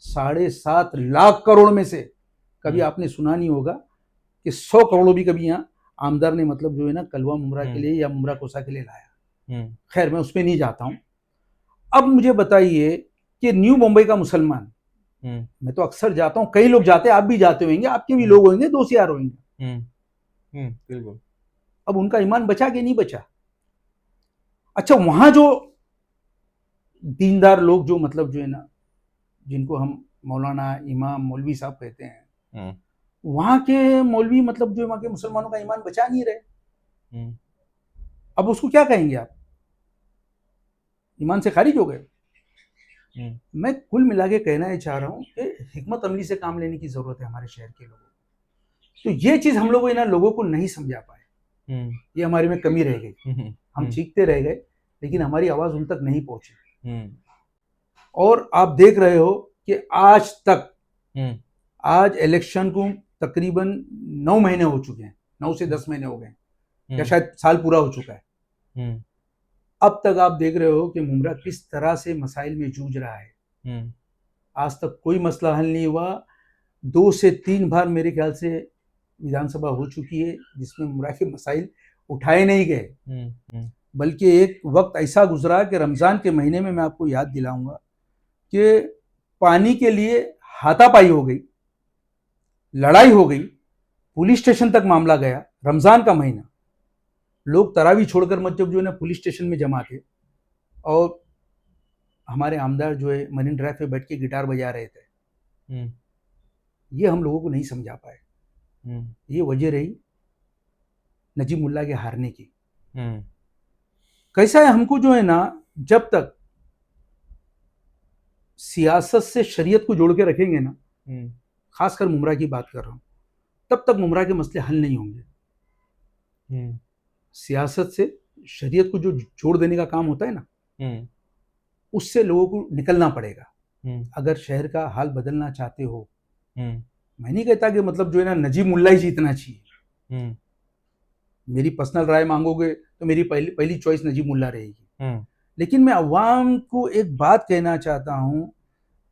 [SPEAKER 2] 7.5 लाख करोड़ में से कभी आपने सुना नहीं होगा कि 100 करोड़ भी कभी यहाँ आमदार ने मतलब जो है ना कलवा मुमरा के लिए या मुमरा कोसा के लिए लाया। खैर मैं उस पर नहीं जाता हूँ। अब मुझे बताइए कि न्यू मुंबई का मुसलमान, मैं तो अक्सर जाता हूँ, कई लोग जाते हैं, आप भी जाते होंगे, आपके भी लोग होंगे, दोस्त यार होंगे।
[SPEAKER 1] बिल्कुल।
[SPEAKER 2] अब उनका ईमान बचा कि नहीं बचा? अच्छा वहां जो दीनदार लोग जो मतलब जो है ना, जिनको हम मौलाना इमाम मौलवी साहब कहते हैं, वहां के मौलवी मतलब जो वहां के मुसलमानों का ईमान बचा नहीं रहे। अब उसको क्या कहेंगे आप? ईमान से खारिज हो गए। मैं कुल मिला के कहना ये चाह रहा हूँ कि हिकमत अमली से काम लेने की जरूरत है हमारे शहर के लोगों को। तो ये चीज हम लोग लोगों को नहीं समझा पाए, ये हमारे में कमी रह गई। हम चीखते रह गए लेकिन हमारी आवाज उन तक नहीं पहुंची। और आप देख रहे हो कि आज तक, आज इलेक्शन को तकरीबन 9 महीने हो चुके हैं, 9 से 10 महीने हो गए, या शायद साल पूरा हो चुका है। अब तक आप देख रहे हो कि मुमरा किस तरह से मसाइल में जूझ रहा है। आज तक कोई मसला हल नहीं हुआ। 2 से 3 बार मेरे ख्याल से विधानसभा हो चुकी है जिसमें मुमरा के मसाइल उठाए नहीं गए। बल्कि एक वक्त ऐसा गुजरा कि रमज़ान के महीने में, मैं आपको याद दिलाऊंगा कि पानी के लिए हाथापाई हो गई, लड़ाई हो गई, पुलिस स्टेशन तक मामला गया। रमज़ान का महीना, लोग तरावी छोड़कर मतलब जो है ना पुलिस स्टेशन में जमा थे, और हमारे आमदार जो है मरीन ड्राइव पे बैठ के गिटार बजा रहे थे।
[SPEAKER 1] हम्म,
[SPEAKER 2] ये हम लोगों को नहीं समझा पाए। ये वजह रही नजीमुल्लाह के हारने की।
[SPEAKER 1] हम्म,
[SPEAKER 2] कैसा है, हमको जो है ना, जब तक सियासत से शरीयत को जोड़ के रखेंगे ना, खासकर मुमरा की बात कर रहा हूं, तब तक मुमरा के मसले हल नहीं होंगे। सियासत से शरीयत को जो जोड़ देने का काम होता है ना, उससे लोगों को निकलना पड़ेगा। अगर शहर का हाल बदलना चाहते हो, मैं नहीं कहता कि मतलब जो है ना नजीब मुल्ला ही जीतना चाहिए। मेरी पर्सनल राय मांगोगे तो मेरी पहली चॉइस नजीब मुल्ला रहेगी। लेकिन मैं अवाम को एक बात कहना चाहता हूं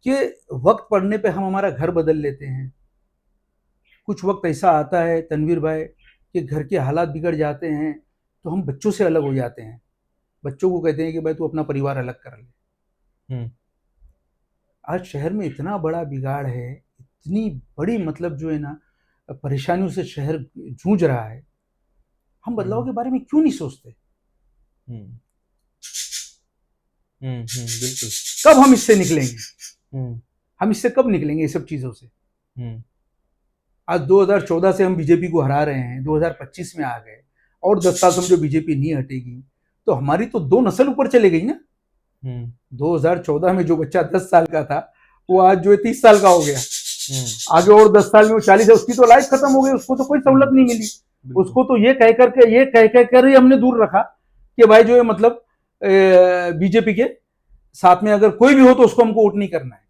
[SPEAKER 2] कि वक्त पड़ने पे हम हमारा घर बदल लेते हैं। कुछ वक्त ऐसा आता है तनवीर भाई कि घर के हालात बिगड़ जाते हैं, तो हम बच्चों से अलग हो जाते हैं। बच्चों को कहते हैं कि भाई तू अपना परिवार अलग कर ले। आज शहर में इतना बड़ा बिगाड़ है, इतनी बड़ी मतलब जो है ना परेशानियों से शहर जूझ रहा है, हम बदलाव के बारे में क्यों नहीं सोचते?
[SPEAKER 1] बिल्कुल।
[SPEAKER 2] कब हम इससे निकलेंगे? हम इससे कब निकलेंगे ये सब चीजों से? आज 2014 से हम बीजेपी को हरा रहे हैं, 2025 में आ गए, और 10 साल समझो बीजेपी नहीं हटेगी तो हमारी तो 2 नस्ल ऊपर चले गई ना। 2014 में जो बच्चा 10 साल का था वो आज जो है 30 साल का हो गया। आगे और 10 साल में वो 40 है, उसकी तो लाइफ खत्म हो गई, उसको तो कोई सहूलत नहीं मिली। उसको तो ये कह कर ही हमने दूर रखा कि भाई जो है मतलब बीजेपी के साथ में अगर कोई भी हो तो उसको हमको वोट नहीं करना है।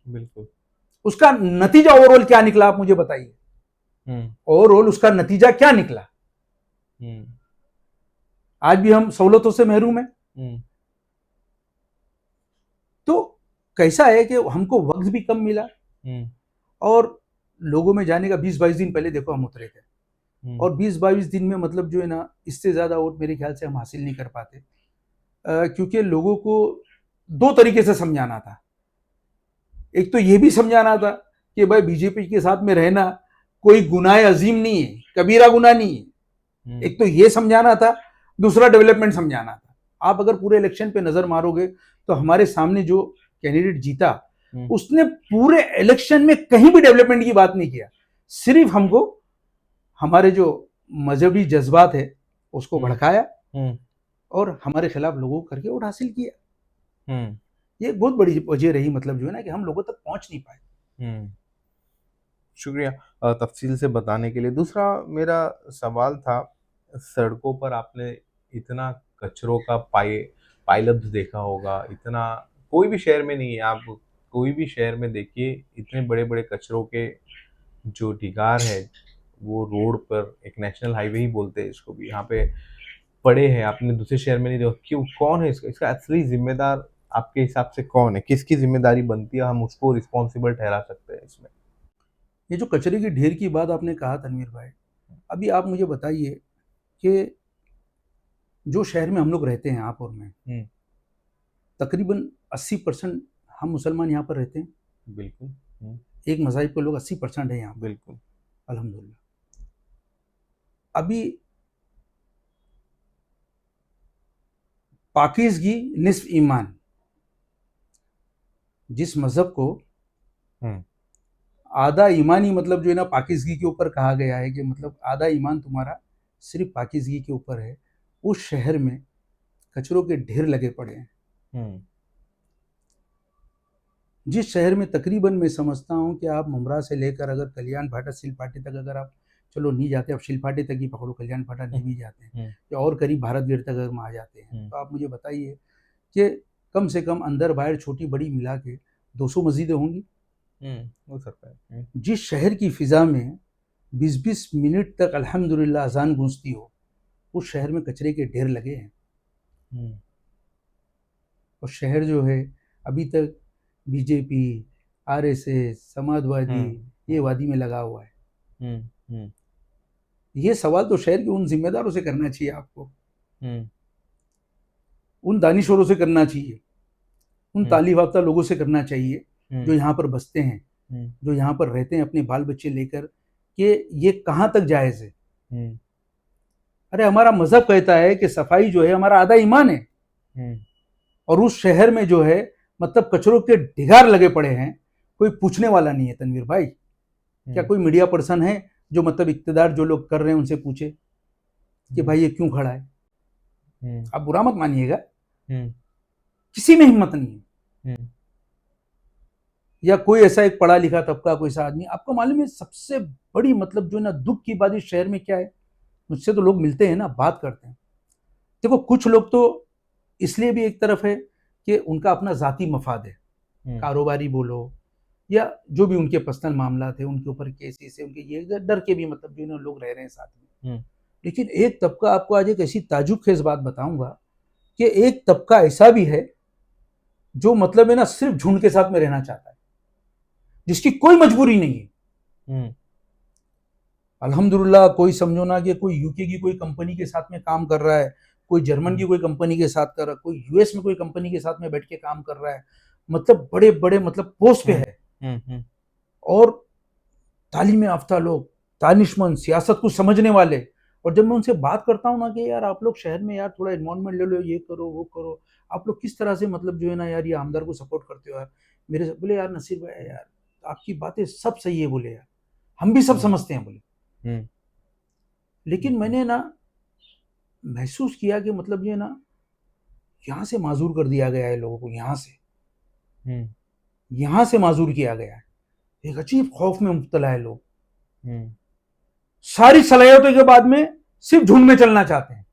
[SPEAKER 1] बिल्कुल।
[SPEAKER 2] उसका नतीजा ओवरऑल क्या निकला, आप मुझे बताइए। ओवरऑल उसका नतीजा क्या निकला? आज भी हम सहूलतों से महरूम हैं। तो कैसा है कि हमको वक्त भी कम मिला, और लोगों में जाने का 20-22 दिन पहले देखो हम उतरे थे, और 20-22 दिन में मतलब जो है ना इससे ज्यादा वोट मेरे ख्याल से हम हासिल नहीं कर पाते, क्योंकि लोगों को 2 तरीके से समझाना था। एक तो ये भी समझाना था कि भाई बीजेपी के साथ में रहना कोई गुनाह अजीम नहीं है, कबीरा गुनाह नहीं है। एक तो ये समझाना था, दूसरा डेवलपमेंट समझाना था। आप अगर पूरे इलेक्शन पे नजर मारोगे तो हमारे सामने जो कैंडिडेट जीता उसने पूरे इलेक्शन में कहीं भी डेवलपमेंट की बात नहीं किया। सिर्फ हमको हमारे जो मजहबी जज्बात है उसको भड़काया और हमारे खिलाफ लोगों करके वोट हासिल किया। ये बहुत बड़ी वजह रही मतलब जो है ना कि हम लोगों तक पहुंच नहीं पाए।
[SPEAKER 1] शुक्रिया तफसील से बताने के लिए। दूसरा मेरा सवाल था, सड़कों पर आपने इतना कचरों का पाइलअप देखा होगा, इतना कोई भी शहर में नहीं है, आप कोई भी शहर में देखिए इतने बड़े बड़े कचरों के जो ढिगार है वो रोड पर, एक नेशनल हाईवे ही बोलते हैं इसको भी, यहाँ पे पड़े हैं। आपने दूसरे शहर में नहीं देखा। क्यों? कौन है इसका असली जिम्मेदार आपके हिसाब से कौन है? किसकी जिम्मेदारी बनती है, हम उसको रिस्पॉन्सिबल ठहरा सकते हैं इसमें?
[SPEAKER 2] ये जो कचरे की ढेर की बात आपने कहा तनवीर भाई, अभी आप मुझे बताइए कि जो शहर में हम लोग रहते हैं आप और मैं, तकरीबन 80% हम मुसलमान यहाँ पर रहते हैं।
[SPEAKER 1] बिल्कुल।
[SPEAKER 2] एक मज़ाहिब के लोग 80% है यहाँ पर।
[SPEAKER 1] बिल्कुल।
[SPEAKER 2] अल्हम्दुलिल्लाह। अभी पाकीज़गी निस्फ ईमान, जिस मजहब को आधा ईमान ही मतलब जो है ना पाकीज़गी के ऊपर कहा गया है कि मतलब आधा ईमान तुम्हारा सिर्फ पाकीज़गी के ऊपर है, उस शहर में कचरों के ढेर लगे पड़े हैं। जिस शहर में तकरीबन मैं समझता हूँ कि आप मुमरा से लेकर अगर कल्याण भाटा शिल्पाटी तक अगर आप चलो नहीं जाते, अब शिल्पाटी तक ही पकड़ो, कल्याण भाटा नहीं भी जाते हैं, या और करीब भारत गेट तक अगर हम आ जाते हैं, तो आप मुझे बताइए कि कम से कम अंदर बाहर छोटी बड़ी मिला के 200 मस्जिदें होंगी।
[SPEAKER 1] हो सकता है।
[SPEAKER 2] जिस शहर की फिजा में 20-20 मिनट तक अल्हम्दुलिल्लाह अजान गूंजती हो, उस शहर में कचरे के ढेर लगे हैं। और शहर जो है अभी तक बीजेपी, आरएसएस, समाजवादी ये वादी में लगा हुआ है। ये सवाल तो शहर के उन जिम्मेदारों से करना चाहिए आपको, उन दानिशोरों से करना चाहिए, उन तालीम याफ्ता लोगों से करना चाहिए जो यहाँ पर बसते हैं, जो यहाँ पर रहते हैं अपने बाल बच्चे लेकर, कि ये कहाँ तक जायज़ है। अरे हमारा मजहब कहता है कि सफाई जो है हमारा आधा ईमान है, और उस शहर में जो है मतलब कचरों के ढिगार लगे पड़े हैं, कोई पूछने वाला नहीं है तनवीर भाई। क्या कोई मीडिया पर्सन है जो मतलब इक्तदार जो लोग कर रहे हैं उनसे पूछे कि भाई ये क्यों खड़ा है? आप बुरा मत मानिएगा, किसी में हिम्मत नहीं है। या कोई ऐसा एक पढ़ा लिखा तबका, कोई सा आदमी, आपको मालूम है सबसे बड़ी मतलब जो ना दुख की बात इस शहर में क्या है? मुझसे तो लोग मिलते हैं ना, बात करते हैं, देखो कुछ लोग तो इसलिए भी एक तरफ है कि उनका अपना जाती मफाद है, कारोबारी बोलो या जो भी उनके पर्सनल मामला थे, उनके ऊपर केसेस है, उनके ये डर के भी मतलब जो लोग रह रहे हैं साथ में। लेकिन एक तबका, आपको आज एक ऐसी ताजुब खेज बात बताऊंगा कि एक तबका ऐसा भी है जो मतलब है ना सिर्फ झुंड के साथ में रहना चाहता है, जिसकी कोई मजबूरी नहीं है। अल्हम्दुलिल्लाह, कोई समझो ना कि कोई यूके की कोई कंपनी के साथ में काम कर रहा है, कोई जर्मन की कोई कंपनी के साथ कर रहा है, कोई यूएस में कोई कंपनी के साथ में बैठ के काम कर रहा है, मतलब बड़े बड़े मतलब पोस्ट पे है, और तालीम याफ्ता लोग, दानिशमंद, सियासत को समझने वाले। और जब मैं उनसे बात करता हूँ ना कि यार आप लोग शहर में यार थोड़ा इन्वॉल्वमेंट ले लो, ये करो वो करो, आप लोग किस तरह से मतलब जो है ना यार ये आमदार को सपोर्ट करते हो यार, मेरे से बोले यार नसीर भाई यार आपकी बातें सब सही है, बोले यार हम भी सब समझते हैं, बोले लेकिन मैंने ना महसूस किया कि मतलब ये ना यहाँ से माजूर कर दिया गया है लोगों को, यहाँ से माजूर किया गया है, एक अजीब खौफ में मुब्तला है लोग। सारी सलाहियतों के बाद में सिर्फ झुंड में चलना चाहते हैं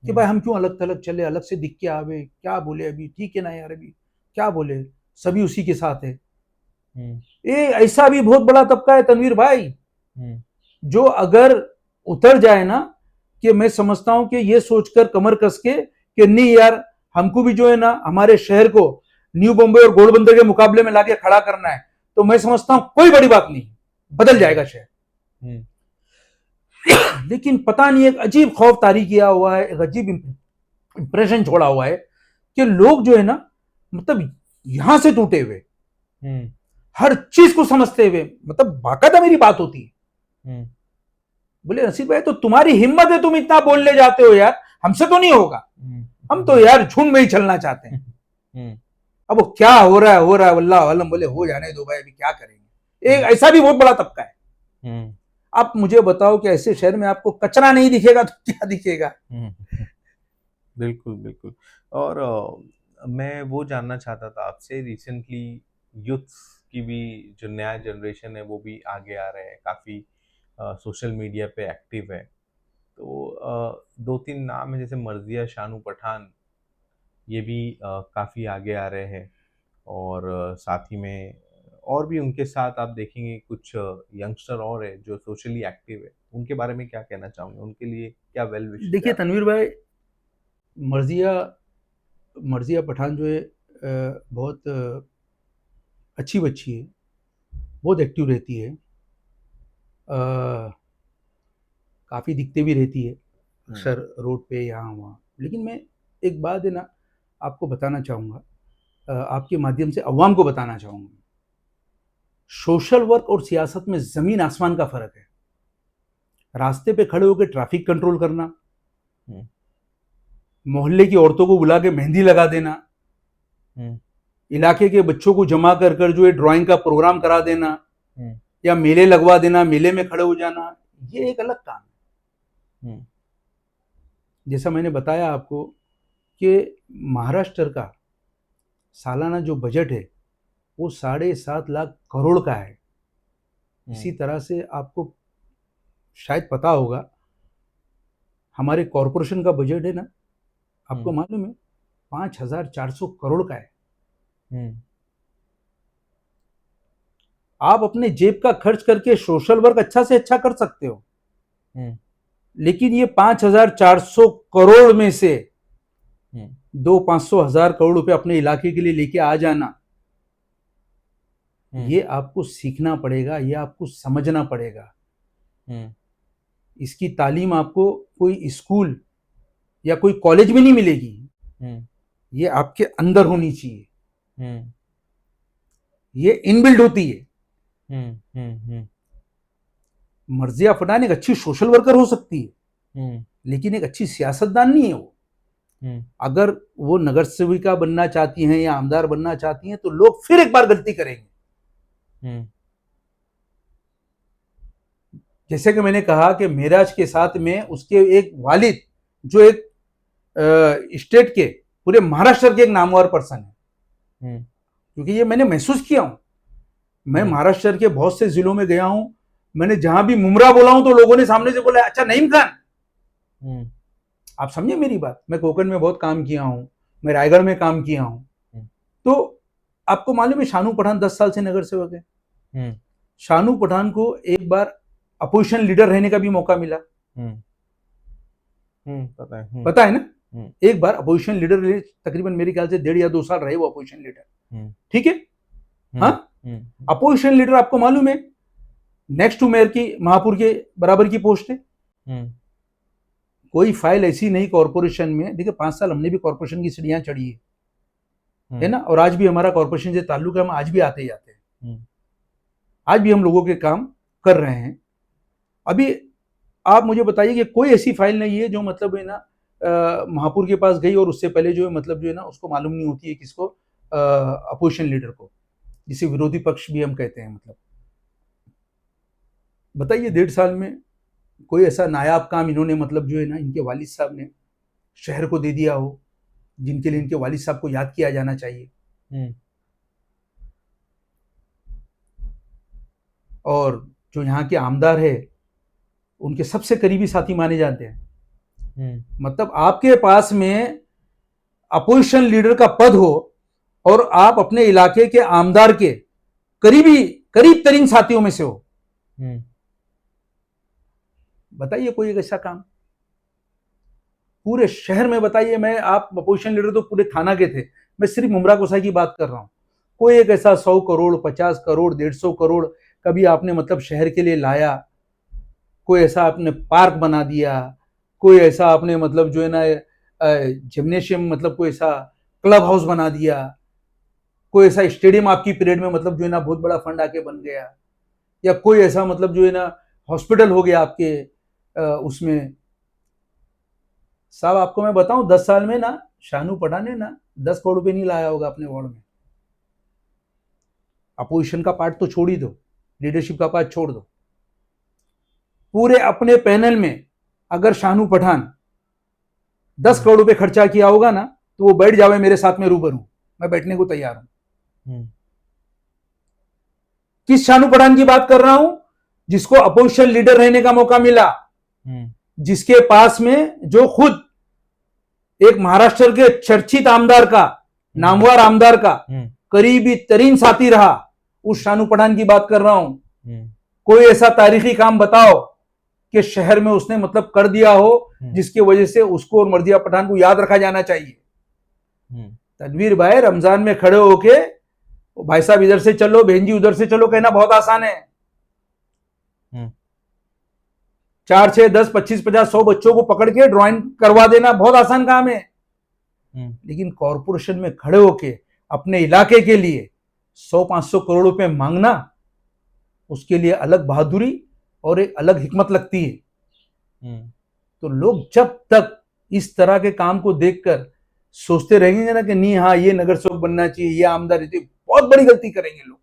[SPEAKER 2] कि भाई हम क्यों अलग थलग चले, अलग से दिख के आवे, क्या बोले अभी, ठीक है ना यार, अभी क्या बोले, सभी उसी के साथ है। ये ऐसा भी बहुत बड़ा तबका है तनवीर भाई, जो अगर उतर जाए ना, कि मैं समझता हूं कि ये सोचकर कमर कस के कि नहीं यार हमको भी जो है ना हमारे शहर को न्यू बॉम्बे और घोड़बंदर के मुकाबले में लाके खड़ा करना है, तो मैं समझता हूं कोई बड़ी बात नहीं, बदल जाएगा शहर। लेकिन पता नहीं एक अजीब खौफ तारी किया हुआ है, एक अजीब इंप्रेशन छोड़ा हुआ है कि लोग जो है ना मतलब यहां से टूटे हुए, हर चीज को समझते हुए, मतलब बाकायदा मेरी बात होती है, बोले नसीब भाई तो तुम्हारी हिम्मत है, तुम इतना बोलने जाते हो यार, हमसे तो नहीं होगा, हम तो यार झुंड में ही चलना चाहते हैं। अब वो क्या हो रहा है वल्लाह आलम, बोले हो जाने दो भाई, अभी क्या करेंगे। एक ऐसा भी बहुत बड़ा तबका है। आप मुझे बताओ कि ऐसे शहर में आपको कचरा नहीं दिखेगा तो क्या दिखेगा?
[SPEAKER 1] बिल्कुल बिल्कुल। और मैं वो जानना चाहता था आपसे, रिसेंटली यूथ की भी जो नया जनरेशन है वो भी आगे आ रहे हैं, काफ़ी सोशल मीडिया पे एक्टिव है, तो दो तीन नाम है जैसे मर्जिया शानू पठान, ये भी काफ़ी आगे आ रहे हैं, और साथ ही में और भी उनके साथ आप देखेंगे कुछ यंगस्टर और है जो सोशली एक्टिव है, उनके बारे में क्या कहना चाहोगे, उनके लिए क्या वेल विश?
[SPEAKER 2] देखिए तनवीर भाई, मर्जिया पठान जो है बहुत अच्छी बच्ची है, बहुत एक्टिव रहती है, काफ़ी दिखते भी रहती है अक्सर रोड पे यहाँ वहाँ। लेकिन मैं एक बात है ना आपको बताना चाहूँगा, आपके माध्यम से अवाम को बताना चाहूँगा, सोशल वर्क और सियासत में ज़मीन आसमान का फ़र्क है। रास्ते पे खड़े होकर ट्रैफिक कंट्रोल करना, मोहल्ले की औरतों को बुला के मेहंदी लगा देना, इलाके के बच्चों को जमा कर कर जो है ड्राइंग का प्रोग्राम करा देना, या मेले लगवा देना, मेले में खड़े हो जाना, ये एक अलग काम है। जैसा मैंने बताया आपको कि महाराष्ट्र का सालाना जो बजट है वो 7.5 लाख करोड़ का है। इसी तरह से आपको शायद पता होगा हमारे कॉरपोरेशन का बजट है ना, आपको मालूम है 5,400 करोड़ का है। आप अपने जेब का खर्च करके सोशल वर्क अच्छा से अच्छा कर सकते हो, लेकिन ये 5,400 करोड़ में से 200-500 करोड़ रुपए अपने इलाके के लिए लेके आ जाना, ये आपको सीखना पड़ेगा, ये आपको समझना पड़ेगा। इसकी तालीम आपको कोई स्कूल या कोई कॉलेज में नहीं मिलेगी, ये आपके अंदर होनी चाहिए, ये इनबिल्ड होती है। मर्जिया पठान एक अच्छी सोशल वर्कर हो सकती है, लेकिन एक अच्छी सियासतदान नहीं है वो। अगर वो नगर सेविका बनना चाहती हैं या आमदार बनना चाहती हैं तो लोग फिर एक बार गलती करेंगे,
[SPEAKER 1] हम्म,
[SPEAKER 2] जैसे कि मैंने कहा कि मेराज के साथ में उसके एक वालिद जो एक स्टेट के पूरे महाराष्ट्र के एक नामवर पर्सन है, क्योंकि ये मैंने महसूस किया हूं। मैं महाराष्ट्र के बहुत से जिलों में गया हूं, मैंने जहां भी मुमरा बोला हूं तो लोगों ने सामने से बोला अच्छा नईम खान। आप समझे मेरी बात। मैं कोकण में बहुत काम किया हूं, मैं रायगढ़ में काम किया हूं। तो आपको मालूम है शानू पठान 10 साल से नगर सेवक है। शानू पठान को एक बार अपोजिशन लीडर रहने का भी मौका मिला। पता है ना, एक बार अपोजिशन लीडर रहे, तकरीबन मेरे ख्याल से 1.5 या 2 साल रहे वो अपोजिशन लीडर। ठीक है, हाँ। अपोजिशन लीडर आपको मालूम है नेक्स्ट टू मेयर की महापौर के बराबर की पोस्ट है। कोई फाइल ऐसी नहीं कॉर्पोरेशन में। देखिए 5 साल हमने भी कॉर्पोरेशन की सीढ़ियां चढ़ी है ना, और आज भी हमारा कॉर्पोरेशन से ताल्लुक है, हम आज भी आते जाते हैं, आज भी हम लोगों के काम कर रहे हैं। अभी आप मुझे बताइए कि कोई ऐसी फाइल नहीं है जो मतलब है ना महापौर के पास गई और उससे पहले जो है मतलब जो है ना उसको मालूम नहीं होती है किसको, अपोजिशन लीडर को, जिसे विरोधी पक्ष भी हम कहते हैं। मतलब बताइए 1.5 साल में कोई ऐसा नायाब काम इन्होंने मतलब जो है ना इनके वालिद साहब ने शहर को दे दिया हो, जिनके लिए इनके वालिद साहब को याद किया जाना चाहिए। और जो यहाँ के आमदार है उनके सबसे करीबी साथी माने जाते हैं। मतलब आपके पास में अपोजिशन लीडर का पद हो और आप अपने इलाके के आमदार के करीब तरीन साथियों में से हो। बताइए कोई एक ऐसा काम पूरे शहर में बताइए। मैं आप अपोजिशन लीडर तो पूरे थाना के थे, मैं सिर्फ मुमरा गोसाई की बात कर रहा हूं। कोई एक ऐसा 100 करोड़ 50 करोड़ 150 करोड़ कभी आपने मतलब शहर के लिए लाया? कोई ऐसा आपने पार्क बना दिया? कोई ऐसा आपने मतलब जो है ना जिम्नेशियम मतलब कोई ऐसा क्लब हाउस बना दिया? कोई ऐसा स्टेडियम आपकी पीरियड में मतलब जो है ना बहुत बड़ा फंड आके बन गया? या कोई ऐसा मतलब जो है ना हॉस्पिटल हो गया आपके उसमें? साहब आपको मैं बताऊं 10 साल में ना शानू पठान ने ना 10 करोड़ रुपए नहीं लाया होगा अपने वार्ड में। अपोजिशन का पार्ट तो छोड़ ही दो, लीडरशिप का पार्ट छोड़ दो। पूरे अपने पैनल में अगर शानू पठान 10 करोड़ रुपए खर्चा किया होगा ना तो वो बैठ जावे मेरे साथ में रूबरू, मैं बैठने को तैयार हूं। किस शानू पठान की बात कर रहा हूं? जिसको अपोजिशन लीडर रहने का मौका मिला, जिसके पास में जो खुद एक महाराष्ट्र के चर्चित आमदार का, नामवर आमदार का करीबी तरीन साथी रहा, उस शानू पठान की बात कर रहा हूं। कोई ऐसा तारीखी काम बताओ कि शहर में उसने मतलब कर दिया हो जिसकी वजह से उसको और मर्जिया पठान को याद रखा जाना चाहिए। तनवीर भाई रमजान में खड़े होके भाई साहब इधर से चलो, बहन जी उधर से चलो कहना बहुत आसान है। 4 6 10 25 50 100 बच्चों को पकड़ के ड्राइंग करवा देना बहुत आसान काम है। लेकिन कॉर्पोरेशन में खड़े होके अपने इलाके के लिए 100-500 करोड़ रुपए मांगना, उसके लिए अलग बहादुरी और एक अलग हिकमत लगती है। तो लोग जब तक इस तरह के काम को देखकर सोचते रहेंगे ना कि नहीं हाँ ये नगर सेवक बनना चाहिए, ये आमदार है, बहुत बड़ी गलती करेंगे लोग।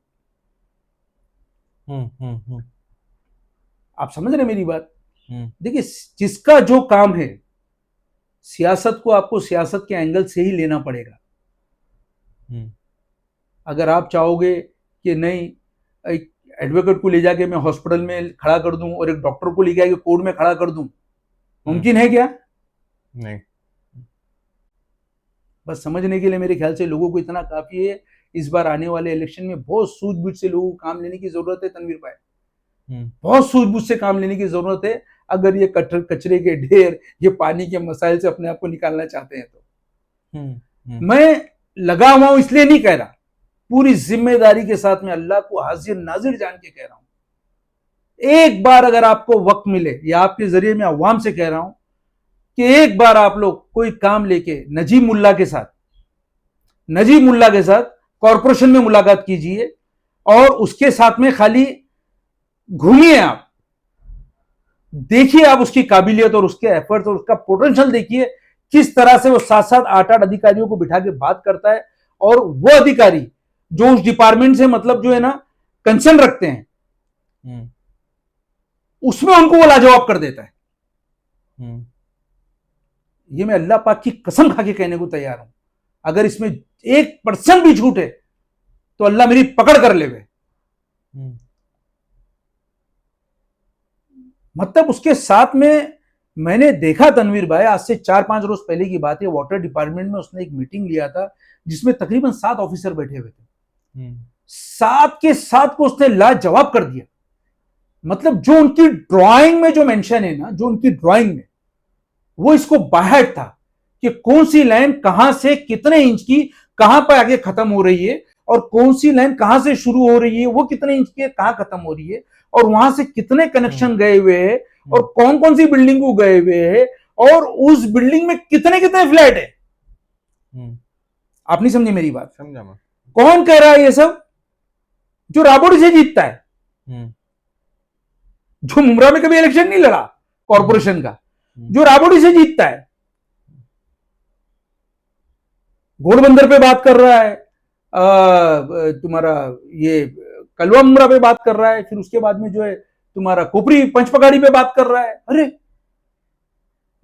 [SPEAKER 2] आप समझ रहे मेरी बात? देखिए जिसका जो काम है, सियासत को आपको सियासत के एंगल से ही लेना पड़ेगा। अगर आप चाहोगे कि नहीं एक एडवोकेट को ले जाके मैं हॉस्पिटल में खड़ा कर दूं और एक डॉक्टर को ले जाके कोर्ट में खड़ा कर दूं, मुमकिन है क्या?
[SPEAKER 1] नहीं।
[SPEAKER 2] बस समझने के लिए मेरे ख्याल से लोगों को इतना काफी है। इस बार आने वाले इलेक्शन में बहुत सूझबूझ से लोगों को काम लेने की जरूरत है तनवीर भाई, बहुत सूझबूझ से काम लेने की जरूरत है। अगर ये कचरे के ढेर, ये पानी के मसाइल से अपने आप को निकालना चाहते हैं तो मैं लगा हुआ हूं इसलिए नहीं कह रहा, पूरी जिम्मेदारी के साथ में अल्लाह को हाजिर नाजिर जान के कह रहा हूं। एक बार अगर आपको वक्त मिले, या आपके जरिए मैं अवाम से कह रहा हूं कि एक बार आप लोग कोई काम लेके नजीब मुल्ला के साथ कॉर्पोरेशन में मुलाकात कीजिए और उसके साथ में खाली घूमिए, आप देखिए, आप उसकी काबिलियत और उसके एफर्ट्स और उसका पोटेंशियल देखिए, किस तरह से वो 7-7 8-8 अधिकारियों को बिठा के बात करता है। और वो अधिकारी जो उस डिपार्टमेंट से मतलब जो है ना कंसर्न रखते हैं, उसमें उनको वो लाजवाब कर देता है। ये मैं अल्लाह पाक की कसम खा के कहने को तैयार हूं, अगर इसमें 1% भी झूठ है तो अल्लाह मेरी पकड़ कर लेवे। मतलब उसके साथ में मैंने देखा तनवीर भाई, आज से 4-5 रोज पहले की बात है, वाटर डिपार्टमेंट में उसने एक मीटिंग लिया था जिसमें तकरीबन 7 ऑफिसर बैठे हुए थे। 7 के 7 को उसने लाजवाब कर दिया। मतलब जो उनकी ड्राइंग में जो मेंशन है ना, जो उनकी ड्राइंग में, वो इसको बाहर था कि कौन सी लाइन कहां से कितने इंच की कहां पर आगे खत्म हो रही है, और कौन सी लाइन कहां से शुरू हो रही है, वो कितने इंच की कहां खत्म हो रही है, और वहां से कितने कनेक्शन गए हुए हैं, और कौन कौन सी बिल्डिंग को गए हुए हैं, और उस बिल्डिंग में कितने कितने फ्लैट है। आप नहीं समझे मेरी बात?
[SPEAKER 1] समझा मैं।
[SPEAKER 2] कौन कह रहा है ये सब? जो राबोड़ी से जीतता है, जो मुमरा में कभी इलेक्शन नहीं लड़ा कॉर्पोरेशन का, जो राबोड़ी से जीतता है, घोड़बंदर पे बात कर रहा है, तुम्हारा ये कलवा मुमरा पे बात कर रहा है, फिर उसके बाद में जो है तुम्हारा कोपरी पंचपगाड़ी पे बात कर रहा है। अरे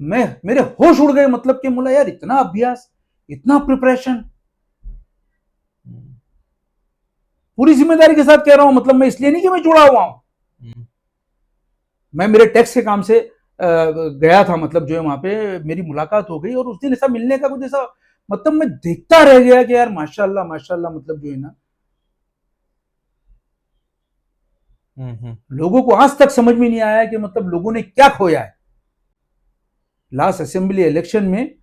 [SPEAKER 2] मेरे होश उड़ गए। मतलब कि बोला यार, इतना अभ्यास, इतना प्रिपरेशन, पूरी जिम्मेदारी के साथ कह रहा हूं। मतलब मैं इसलिए नहीं कि मैं जुड़ा हुआ हूं, मैं मेरे टैक्स के काम से गया था। मतलब जो है वहां पे मेरी मुलाकात हो गई, और उस दिन ऐसा मिलने का कुछ ऐसा, मतलब मैं देखता रह गया कि यार माशाल्लाह माशाल्लाह। मतलब जो है ना, लोगों को आज तक समझ में नहीं आया कि मतलब लोगों ने क्या खोया है। लास्ट असेंबली इलेक्शन में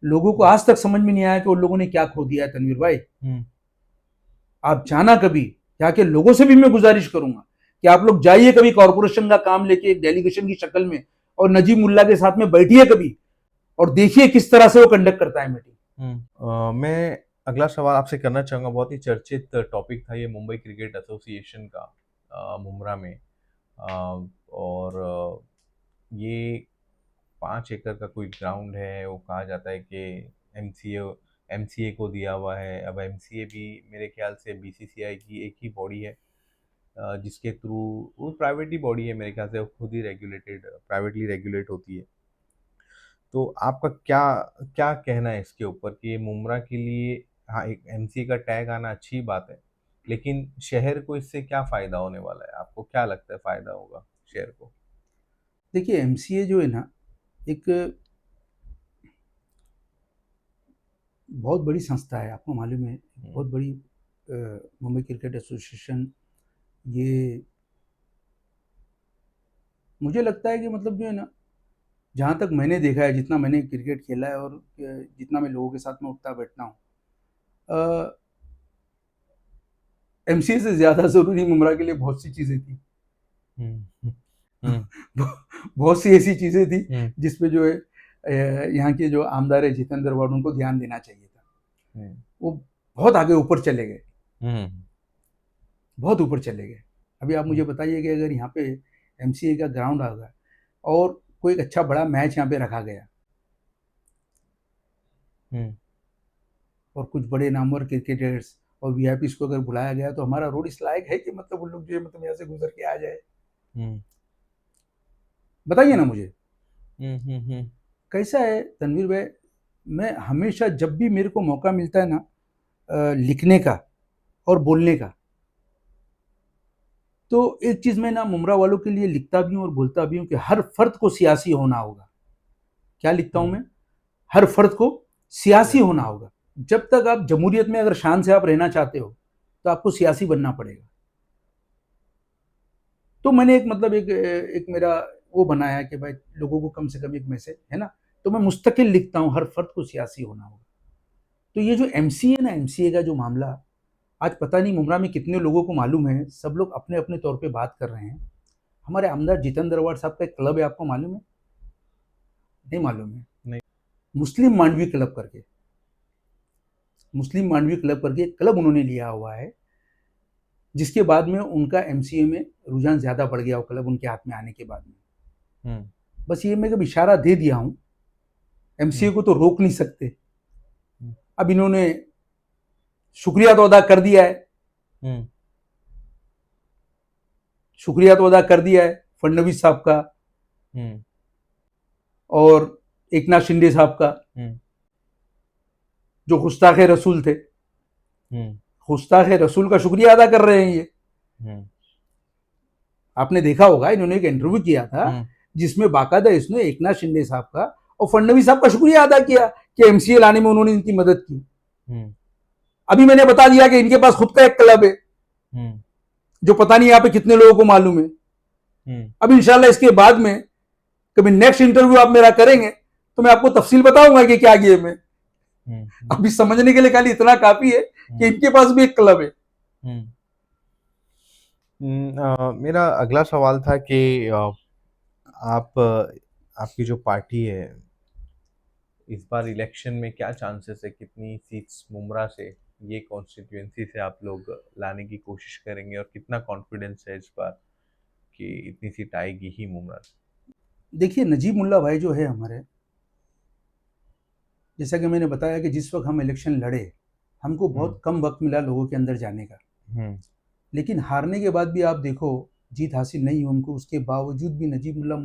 [SPEAKER 2] लोगों को आज तक समझ में नहीं आया कि उन लोगों ने क्या खो दिया है। तनवीर भाई, आप जाना कभी, जाके लोगों से भी मैं गुजारिश करूंगा कि आप लोग जाइए कभी कॉर्पोरेशन का काम लेके एक डेलीगेशन की शक्ल में, और नजीब मुल्ला के साथ में बैठिए कभी, और देखिए किस तरह से वो कंडक्ट करता है मीटिंग।
[SPEAKER 1] मैं अगला सवाल आपसे करना चाहूँगा। बहुत ही चर्चित टॉपिक था ये मुंबई क्रिकेट एसोसिएशन का मुमरा में, और ये 5 एकड़ का कोई ग्राउंड है। वो कहा जाता है कि एमसीए को दिया हुआ है। अब एमसीए भी मेरे ख्याल से बीसीसीआई की एक ही बॉडी है, जिसके थ्रू, वो प्राइवेट ही बॉडी है मेरे ख्याल से, वो खुद ही प्राइवेटली रेगुलेट होती है। तो आपका क्या क्या कहना है इसके ऊपर कि ये मुमरा के लिए, हाँ, एक एमसीए का टैग आना अच्छी बात है, लेकिन शहर को इससे क्या फ़ायदा होने वाला है? आपको क्या लगता है फ़ायदा होगा शहर को?
[SPEAKER 2] देखिए, एमसीए जो है ना, एक बहुत बड़ी संस्था है, आपको मालूम है। बहुत बड़ी मुंबई क्रिकेट एसोसिएशन। ये मुझे लगता है कि मतलब जो है ना, जहाँ तक मैंने देखा है, जितना मैंने क्रिकेट खेला है, और जितना मैं लोगों के साथ में उठता बैठता हूँ, एमसीए से ज़्यादा ज़रूरी मुमरा के लिए बहुत सी चीज़ें थी। बहुत सी ऐसी चीज़ें थी जिसपे जो है यहाँ के जो आमदार है जितेंद्र वाड, उनको ध्यान देना चाहिए था। वो बहुत आगे ऊपर चले गए, बहुत ऊपर चले गए। अभी आप मुझे बताइए कि अगर यहाँ पे एमसीए का ग्राउंड आ गया और कोई एक अच्छा बड़ा मैच यहाँ पे रखा गया, और कुछ बड़े नामवर क्रिकेटर्स और वीआईपी को अगर बुलाया गया, तो हमारा रोड इस लायक है कि मतलब उन लोग जो है मतलब यहाँ से गुजर के आ जाए? बताइए ना मुझे। कैसा है तनवीर भाई, मैं हमेशा जब भी मेरे को मौका मिलता है ना लिखने का और बोलने का, तो एक चीज़ मैं ना मुमरा वालों के लिए लिखता भी हूँ और बोलता भी हूँ कि हर फर्द को सियासी होना होगा। क्या लिखता हूँ मैं? हर फर्द को सियासी होना होगा। जब तक आप जमहूरियत में अगर शान से आप रहना चाहते हो, तो आपको सियासी बनना पड़ेगा। तो मैंने एक मतलब एक मेरा वो बनाया कि भाई लोगों को कम से कम एक मैसेज है ना, तो मैं मुस्तकिल लिखता हूँ, हर फर्द को सियासी होना होगा। तो ये जो एमसीए ना, एमसीए का जो मामला, आज पता नहीं मुमरा में कितने लोगों को मालूम है। सब लोग अपने अपने तौर पे बात कर रहे हैं। हमारे आमदार जितेंद्र वाड साहब का एक क्लब है, आपको मालूम है? नहीं मालूम है?
[SPEAKER 1] नहीं।
[SPEAKER 2] मुस्लिम मांडवी क्लब करके, मुस्लिम मांडवी क्लब करके एक क्लब उन्होंने लिया हुआ है, जिसके बाद में उनका एमसीए में रुझान ज़्यादा बढ़ गया, वो क्लब उनके हाथ में आने के बाद में। बस ये मैं कब इशारा दे दिया हूँ, एमसीए को तो रोक नहीं सकते। अब इन्होंने शुक्रिया तो अदा कर दिया है, शुक्रिया तो अदा कर दिया है फडणवीस साहब का
[SPEAKER 1] हम्म,
[SPEAKER 2] और एकनाथ शिंदे साहब का,
[SPEAKER 1] हम्म,
[SPEAKER 2] जो गुस्ताखे रसूल थे।
[SPEAKER 1] हम्म,
[SPEAKER 2] गुस्ताखे रसूल का शुक्रिया अदा कर रहे हैं ये।
[SPEAKER 1] हम्म,
[SPEAKER 2] आपने देखा होगा, इन्होंने एक इंटरव्यू किया था
[SPEAKER 1] हम्म,
[SPEAKER 2] जिसमें बाकायदा इसने एकनाथ शिंदे साहब का और फडणवीस साहब का शुक्रिया अदा किया कि एमसीए लाने में उन्होंने इनकी मदद की।
[SPEAKER 1] हम्म,
[SPEAKER 2] अभी मैंने बता दिया कि इनके पास खुद का एक क्लब है
[SPEAKER 1] हम्म,
[SPEAKER 2] जो पता नहीं यहाँ पे कितने लोगों को मालूम है।
[SPEAKER 1] हम्म,
[SPEAKER 2] अब इंशाल्लाह इसके बाद में कभी नेक्स्ट इंटरव्यू आप मेरा करेंगे तो मैं आपको तफसील बताऊंगा कि क्या गेम है। अभी समझने के लिए खाली इतना काफी है कि इनके पास भी एक क्लब है।
[SPEAKER 1] हम्म। मेरा अगला सवाल था कि आपकी जो पार्टी है, इस बार इलेक्शन में क्या चांसेस है, कितनी सीट्स मुमरा से, ये कॉन्स्टिट्यूएंसी से आप लोग लाने की कोशिश करेंगे, और कितना कॉन्फिडेंस है इस बार कि इतनी सीट आएगी ही मुमरा से?
[SPEAKER 2] देखिए, नजीमुल्ला भाई जो है हमारे, जैसा कि मैंने बताया कि जिस वक्त हम इलेक्शन लड़े, हमको बहुत कम वक्त मिला लोगों के अंदर जाने का।
[SPEAKER 1] हम्म,
[SPEAKER 2] लेकिन हारने के बाद भी आप देखो, जीत हासिल नहीं हुई हमको, उसके बावजूद भी नजीमुल्ला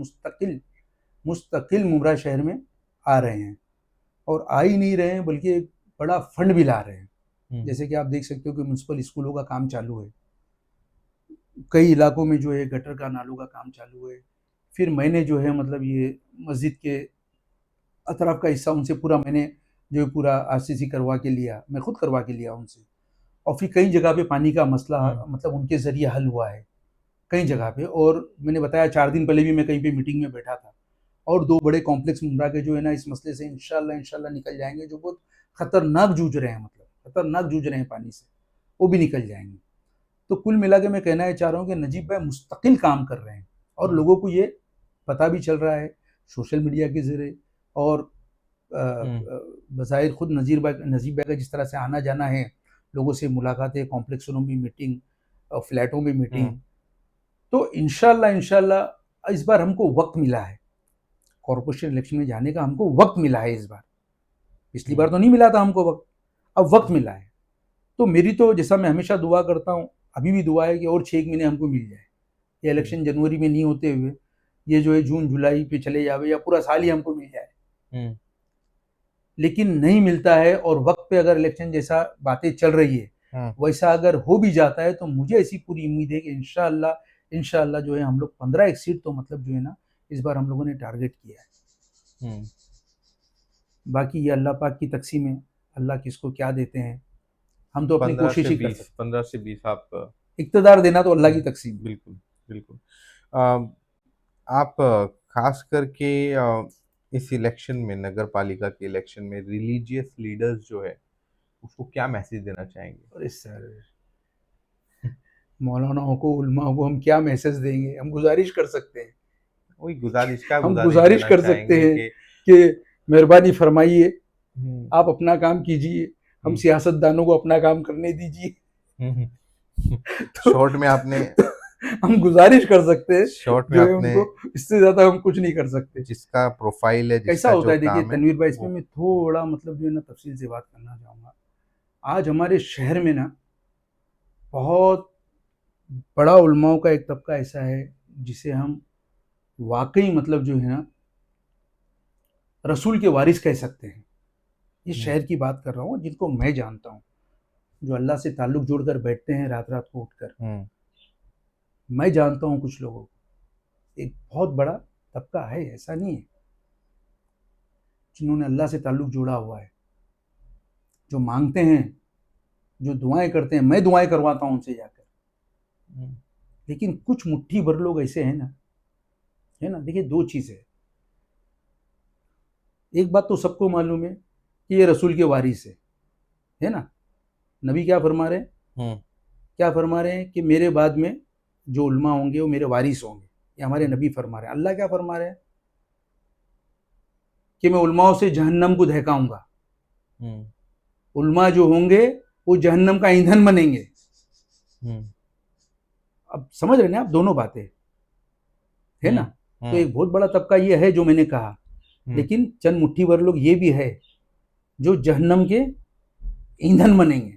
[SPEAKER 2] मुस्तकिल मुमरा शहर में आ रहे हैं, और आ ही नहीं रहे हैं बल्कि एक बड़ा फंड भी ला रहे हैं। जैसे कि आप देख सकते हो कि म्यूनसिपल स्कूलों का काम चालू है, कई इलाकों में जो है गटर का नालों का काम चालू है। फिर मैंने जो है मतलब ये मस्जिद के अतराफ का हिस्सा उनसे पूरा मैंने जो है पूरा आरसीसी करवा के लिया, मैं खुद करवा के लिया उनसे। और फिर कई जगह पे पानी का मसला मतलब उनके ज़रिए हल हुआ है कई जगह पे। और मैंने बताया 4 दिन पहले भी मैं कहीं पे मीटिंग में बैठा था, और 2 बड़े कॉम्प्लेक्स मुमरा के जो है ना इस मसले से इंशाल्लाह निकल जाएंगे, जो बहुत खतरनाक जूझ रहे हैं, मतलब खतरनाक जूझ रहे हैं पानी से, वो भी निकल जाएंगे। तो कुल मिला के मैं कहना चाह रहा हूँ कि नजीब भाई मुस्तकिल काम कर रहे हैं, और लोगों को ये पता भी चल रहा है सोशल मीडिया के ज़रिए, और बज़ाहिर खुद नजीब भाई का जिस तरह से आना जाना है, लोगों से मुलाकातें, कॉम्प्लेक्सों में मीटिंग और फ्लैटों में मीटिंग। तो इंशाल्लाह इस बार हमको वक्त मिला है, कॉरपोरेशन इलेक्शन में जाने का हमको वक्त मिला है इस बार। पिछली बार तो नहीं मिला था हमको वक्त, अब वक्त मिला है। तो मेरी तो जैसा मैं हमेशा दुआ करता हूँ, अभी भी दुआ है कि और 6 महीने हमको मिल जाए। ये इलेक्शन जनवरी में नहीं होते हुए ये जो है जून जुलाई पे चले जावे, या पूरा साल ही हमको मिल जाए। लेकिन नहीं मिलता है, और वक्त पे अगर इलेक्शन जैसा बातें चल रही है वैसा अगर हो भी जाता है, तो मुझे ऐसी पूरी उम्मीद है कि इंशाल्लाह जो है हम लोग 15 एक सीट तो मतलब जो है ना इस बार हम लोगों ने टारगेट किया है। बाकी ये अल्लाह पाक की तकसीम है, अल्लाह किसको क्या देते हैं, हम तो अपनी कोशिश ही कर सकते।
[SPEAKER 1] 15 से 20 आप
[SPEAKER 2] इक़्तिदार देना तो अल्लाह की तकसीम है।
[SPEAKER 1] बिल्कुल, बिल्कुल। आप खास करके इस इलेक्शन में, नगर पालिका के इलेक्शन में, रिलीजियस लीडर्स जो है उसको क्या मैसेज देना चाहेंगे?
[SPEAKER 2] अरे सर, मौलानाओं को, उलमाओं को हम क्या मैसेज देंगे? हम गुजारिश कर सकते हैं,
[SPEAKER 1] वही गुजारिश, क्या
[SPEAKER 2] हम
[SPEAKER 1] गुजारिश
[SPEAKER 2] गुजारिश
[SPEAKER 1] करना
[SPEAKER 2] कर सकते
[SPEAKER 1] चाहेंगे
[SPEAKER 2] हैं कि मेहरबानी फरमाइए,
[SPEAKER 1] कि
[SPEAKER 2] आप अपना काम कीजिए, हम सियासतदानों को अपना काम करने दीजिए।
[SPEAKER 1] शॉर्ट में आपने
[SPEAKER 2] हम गुजारिश कर सकते हैं,
[SPEAKER 1] शॉर्ट में
[SPEAKER 2] जो है
[SPEAKER 1] आपने
[SPEAKER 2] उनको, इससे ज्यादा हम कुछ नहीं कर सकते।
[SPEAKER 1] जिसका प्रोफाइल है,
[SPEAKER 2] कैसा
[SPEAKER 1] जिसका
[SPEAKER 2] होता
[SPEAKER 1] जो
[SPEAKER 2] है, देखिए
[SPEAKER 1] काम है,
[SPEAKER 2] तनवीर भाई, इसमें
[SPEAKER 1] वो
[SPEAKER 2] मैं थोड़ा मतलब जो है ना तफसील से बात करना चाहूँगा। आज हमारे शहर में ना बहुत बड़ा उलमाओं का एक तबका ऐसा है जिसे हम वाकई मतलब जो है ना रसूल के वारिस कह सकते हैं। इस शहर की बात कर रहा हूँ जिनको मैं जानता हूँ, जो अल्लाह से ताल्लुक़ जोड़कर बैठते हैं रात रात को उठकर। मैं जानता हूँ कुछ लोगों को, एक बहुत बड़ा तबका है, ऐसा नहीं है, जिन्होंने अल्लाह से ताल्लुक़ जोड़ा हुआ है, जो मांगते हैं, जो दुआएं करते हैं। मैं दुआएं करवाता हूँ उनसे जाकर। लेकिन कुछ मुट्ठी भर लोग ऐसे हैं ना, है ना। देखिए, 2 चीज़ है। एक बात तो सबको मालूम है कि ये रसूल के वारिस है ना। नबी क्या फरमा रहे हैं? क्या फरमा रहे हैं कि मेरे बाद में जो उल्मा होंगे वो मेरे वारिस होंगे। ये हमारे नबी फरमा रहे हैं। अल्लाह क्या फरमा रहे हैं कि मैं उल्माओं से जहन्नम को दहकाऊंगा। उल्मा जो होंगे वो जहन्नम का ईंधन बनेंगे। अब समझ रहे हैं आप दोनों बातें, है ना। तो एक बहुत बड़ा तबका ये है जो मैंने कहा, लेकिन चंद मुट्ठी भर लोग ये भी है जो जहन्नम के ईंधन बनेंगे।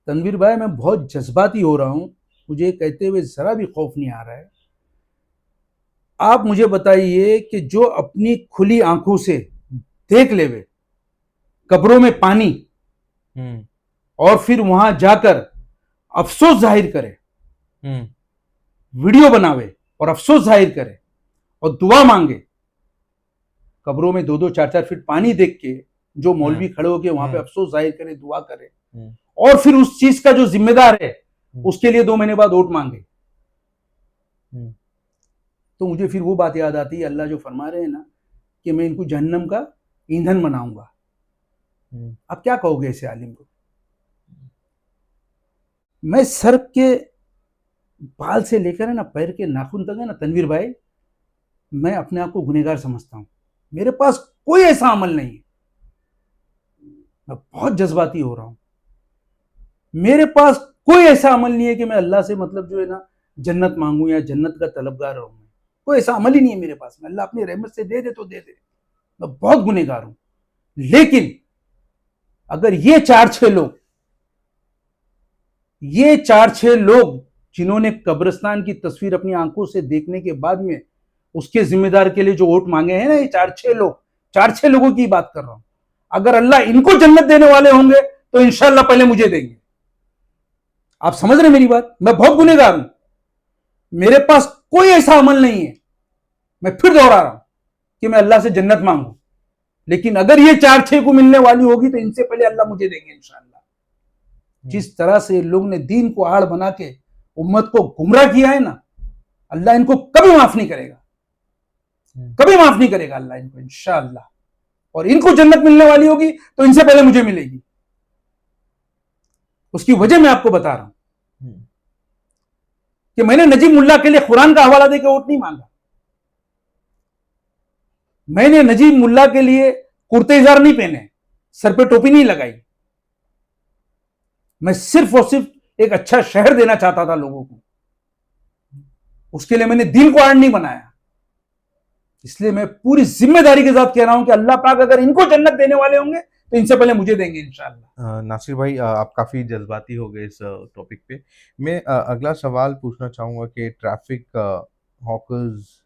[SPEAKER 2] तनवीर भाई, मैं बहुत जज्बाती हो रहा हूँ मुझे कहते हुए जरा भी खौफ नहीं आ रहा है। आप मुझे बताइए कि जो अपनी खुली आंखों से देख लेवे कब्रों में पानी और फिर वहां जाकर अफसोस जाहिर करे, वीडियो बनावे और अफसोस जाहिर करे और दुआ मांगे, कब्रों में 2-2 4-4 फीट पानी देख के जो मौलवी खड़े होके वहां पे अफसोस जाहिर करे, दुआ करे और फिर उस चीज का जो जिम्मेदार है उसके लिए 2 महीने बाद वोट मांगे, तो मुझे फिर वो बात याद आती है अल्लाह जो फरमा रहे हैं ना कि मैं इनको जहन्नम का ईंधन बनाऊंगा। आप क्या कहोगे ऐसे आलिम को? मैं सर के बाल से लेकर है ना पैर के नाखून तक है ना तनवीर भाई, मैं अपने आप को गुनहगार समझता हूं। मेरे पास कोई ऐसा अमल नहीं है। मैं बहुत जज्बाती हो रहा हूं। मेरे पास कोई ऐसा अमल नहीं है कि मैं अल्लाह से मतलब जो है ना जन्नत मांगू या जन्नत का तलबगार रहूं। कोई ऐसा अमल ही नहीं है मेरे पास में। अल्लाह अपनी रहमत से दे दे तो दे दे। मैं बहुत गुनहगार हूं। लेकिन अगर ये 4-6 लोग जिन्होंने कब्रिस्तान की तस्वीर अपनी आंखों से देखने के बाद में उसके जिम्मेदार के लिए जो वोट मांगे हैं ना, ये 4-6 लोगों की बात कर रहा हूं। अगर अल्लाह इनको जन्नत देने वाले होंगे तो इंशाल्लाह पहले मुझे देंगे। आप समझ रहे मेरी बात? मैं बहुत गुनहगार हूं। मेरे पास कोई ऐसा अमल नहीं है, मैं फिर दोहरा रहा हूं, कि मैं अल्लाह से जन्नत मांगू। लेकिन अगर ये 4-6 को मिलने वाली होगी तो इनसे पहले अल्लाह मुझे देंगे इंशाल्लाह। जिस तरह से लोग ने दीन को आड़ बना के उम्मत को गुमराह किया है ना, अल्लाह इनको कभी माफ नहीं करेगा, कभी माफ नहीं करेगा अल्लाह इनको इंशाअल्लाह। और इनको जन्नत मिलने वाली होगी तो इनसे पहले मुझे मिलेगी। उसकी वजह मैं आपको बता रहा हूं कि मैंने नजीब मुल्ला के लिए कुरान का हवाला देकर वोट नहीं मांगा। मैंने नजीब मुल्ला के लिए कुर्ते इजार नहीं पहने, सर पे टोपी नहीं लगाई। मैं सिर्फ और सिर्फ एक अच्छा शहर देना चाहता था लोगों को। उसके लिए मैंने दीन को आड़ नहीं बनाया। इसलिए मैं पूरी जिम्मेदारी के साथ कह रहा हूं कि अल्लाह पाक अगर इनको जन्नत देने वाले होंगे तो इनसे पहले मुझे देंगे इंशाअल्लाह।
[SPEAKER 1] नासिर भाई, आप काफ़ी जज्बाती हो गए इस टॉपिक पे। मैं अगला सवाल पूछना चाहूँगा कि traffic hawkers,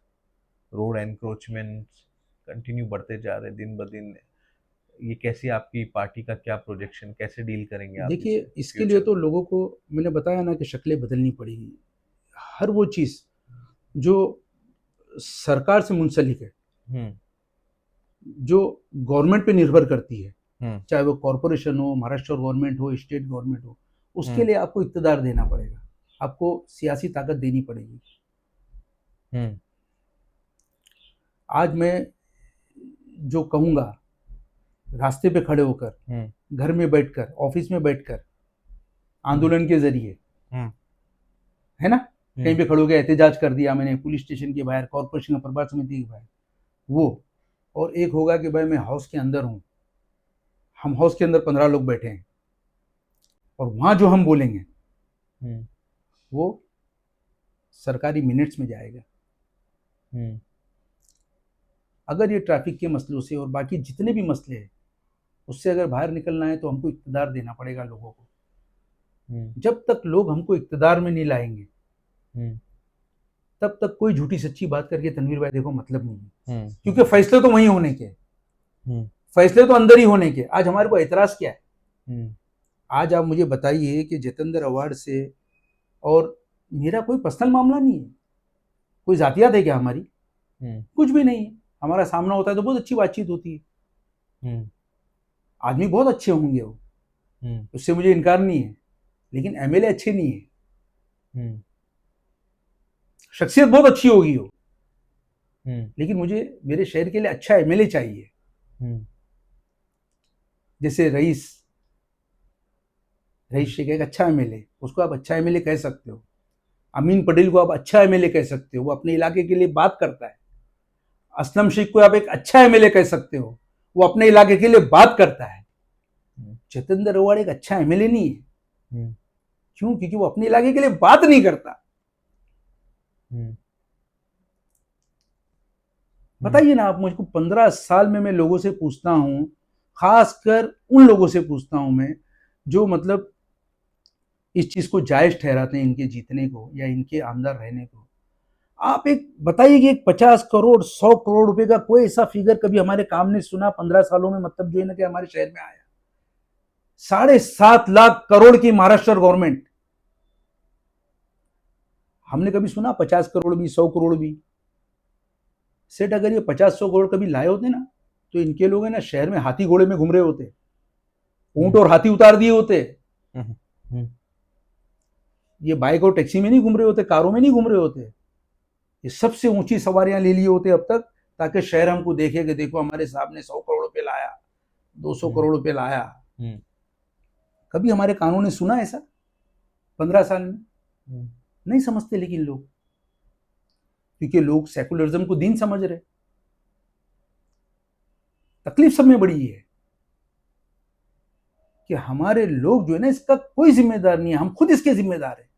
[SPEAKER 1] road encroachment continue बढ़ते जा रहे हैं दिन ब दिन। ये कैसी आपकी पार्टी का क्या प्रोजेक्शन, कैसे डील करेंगे आप?
[SPEAKER 2] देखिए, इसके लिए तो लोगों को मैंने बताया ना कि शक्लें बदलनी पड़ेगी। हर वो चीज़ जो सरकार से मुंसलिक है, जो गवर्नमेंट पे निर्भर करती है, चाहे वो कॉरपोरेशन हो, महाराष्ट्र गवर्नमेंट हो, स्टेट गवर्नमेंट हो, उसके लिए आपको इक़्तिदार देना पड़ेगा, आपको सियासी ताकत देनी पड़ेगी। आज मैं जो कहूँगा रास्ते पे खड़े होकर, घर में बैठकर, ऑफिस में बैठकर, आंदोलन के जरिए, है ना, कहीं पे खड़े हो गए, एहतजाज कर दिया मैंने पुलिस स्टेशन के बाहर, कॉर्पोरेशन का प्रभार समिति के बाहर, वो। और एक होगा कि भाई मैं हाउस के अंदर हूँ, हम हाउस के अंदर 15 लोग बैठे हैं और वहाँ जो हम बोलेंगे वो सरकारी मिनट्स में जाएगा। अगर ये ट्रैफिक के मसलों से और बाकी जितने भी मसले हैं उससे अगर बाहर निकलना है तो हमको इक़्तिदार देना पड़ेगा लोगों को। जब तक लोग हमको इक़्तिदार में नहीं लाएंगे तब तक कोई झूठी सच्ची बात करके तनवीर भाई देखो मतलब नहीं है, क्योंकि फैसले तो वहीं होने के, फैसले तो अंदर ही होने के। आज हमारे को एतराज क्या है? आज आप मुझे बताइए कि जितेंद्र अवार्ड से, और मेरा कोई पर्सनल मामला नहीं है, कोई जातियात है क्या हमारी? कुछ भी नहीं है। हमारा सामना होता है तो बहुत अच्छी बातचीत होती है, आदमी बहुत अच्छे होंगे वो, उससे मुझे इनकार नहीं है, लेकिन एमएलए अच्छे नहीं है। शख्सियत बहुत अच्छी होगी वो, लेकिन मुझे मेरे शहर के लिए अच्छा एमएलए चाहिए। जैसे रईस शेख एक अच्छा एमएलए, उसको आप अच्छा एमएलए कह सकते हो। अमीन पटेल को आप अच्छा एमएलए कह सकते हो, वो अपने इलाके के लिए बात करता है। असलम शेख को आप एक अच्छा एमएलए कह सकते हो, वो अपने इलाके के लिए बात करता है। जितेंद्र अवार्ड एक अच्छा एमएलए नहीं है। क्यों? क्योंकि वो अपने इलाके के लिए बात नहीं करता। बताइए ना आप मुझको, 15 साल में मैं लोगों से पूछता हूं, खासकर उन लोगों से पूछता हूं मैं जो मतलब इस चीज को जायज ठहराते हैं इनके जीतने को या इनके आमदार रहने को। आप एक बताइए कि एक 50 करोड़ 100 करोड़ रुपए का कोई ऐसा फिगर कभी हमारे काम ने सुना 15 सालों में, मतलब जो है ना कि हमारे शहर में आया। 7.5 लाख करोड़ की महाराष्ट्र गवर्नमेंट, हमने कभी सुना 50 करोड़ भी 100 करोड़ भी? सेठ अगर ये 50-100 करोड़ कभी लाए होते ना, तो इनके लोग है ना शहर में हाथी घोड़े में घूम रहे होते, ऊंट और हाथी उतार दिए होते। ये बाइक और टैक्सी में नहीं घूम रहे होते, कारों में नहीं घूम रहे होते, ये सबसे ऊंची सवारियां ले लिए होते अब तक, ताकि शहर हमको देखे कि देखो हमारे साहब ने 100 करोड़ रुपए लाया, 200 करोड़ रुपए लाया। कभी हमारे कानून ने सुना ऐसा 15 साल में? नहीं समझते लेकिन लोग, क्योंकि लोग सेकुलरिज्म को दीन समझ रहे। तकलीफ सब में बड़ी है कि हमारे लोग जो है ना, इसका कोई जिम्मेदार नहीं है, हम खुद इसके जिम्मेदार हैं।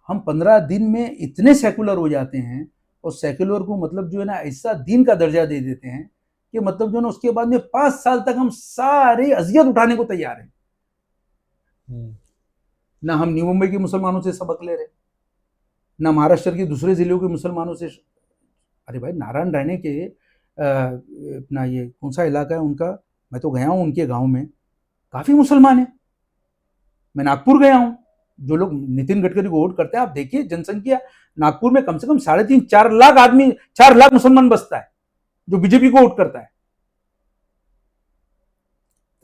[SPEAKER 2] हम 15 दिन में इतने सेकुलर हो जाते हैं और सेकुलर को मतलब जो है ना ऐसा दीन का दर्जा दे देते हैं कि मतलब जो है ना उसके बाद में 5 साल तक हम सारी अजियत उठाने को तैयार हैं। ना हम न्यू मुंबई के मुसलमानों से सबक ले रहे, ना महाराष्ट्र के दूसरे जिलों के मुसलमानों से। अरे भाई, नारायण राणे के अपना ये कौन सा इलाका है उनका, मैं तो गया हूँ उनके गांव में, काफी मुसलमान है। मैं नागपुर गया हूँ, जो लोग नितिन गडकरी को वोट करते हैं, आप देखिए जनसंख्या नागपुर में कम से कम 3.5-4 लाख आदमी, 4 लाख मुसलमान बसता है जो बीजेपी को वोट करता है।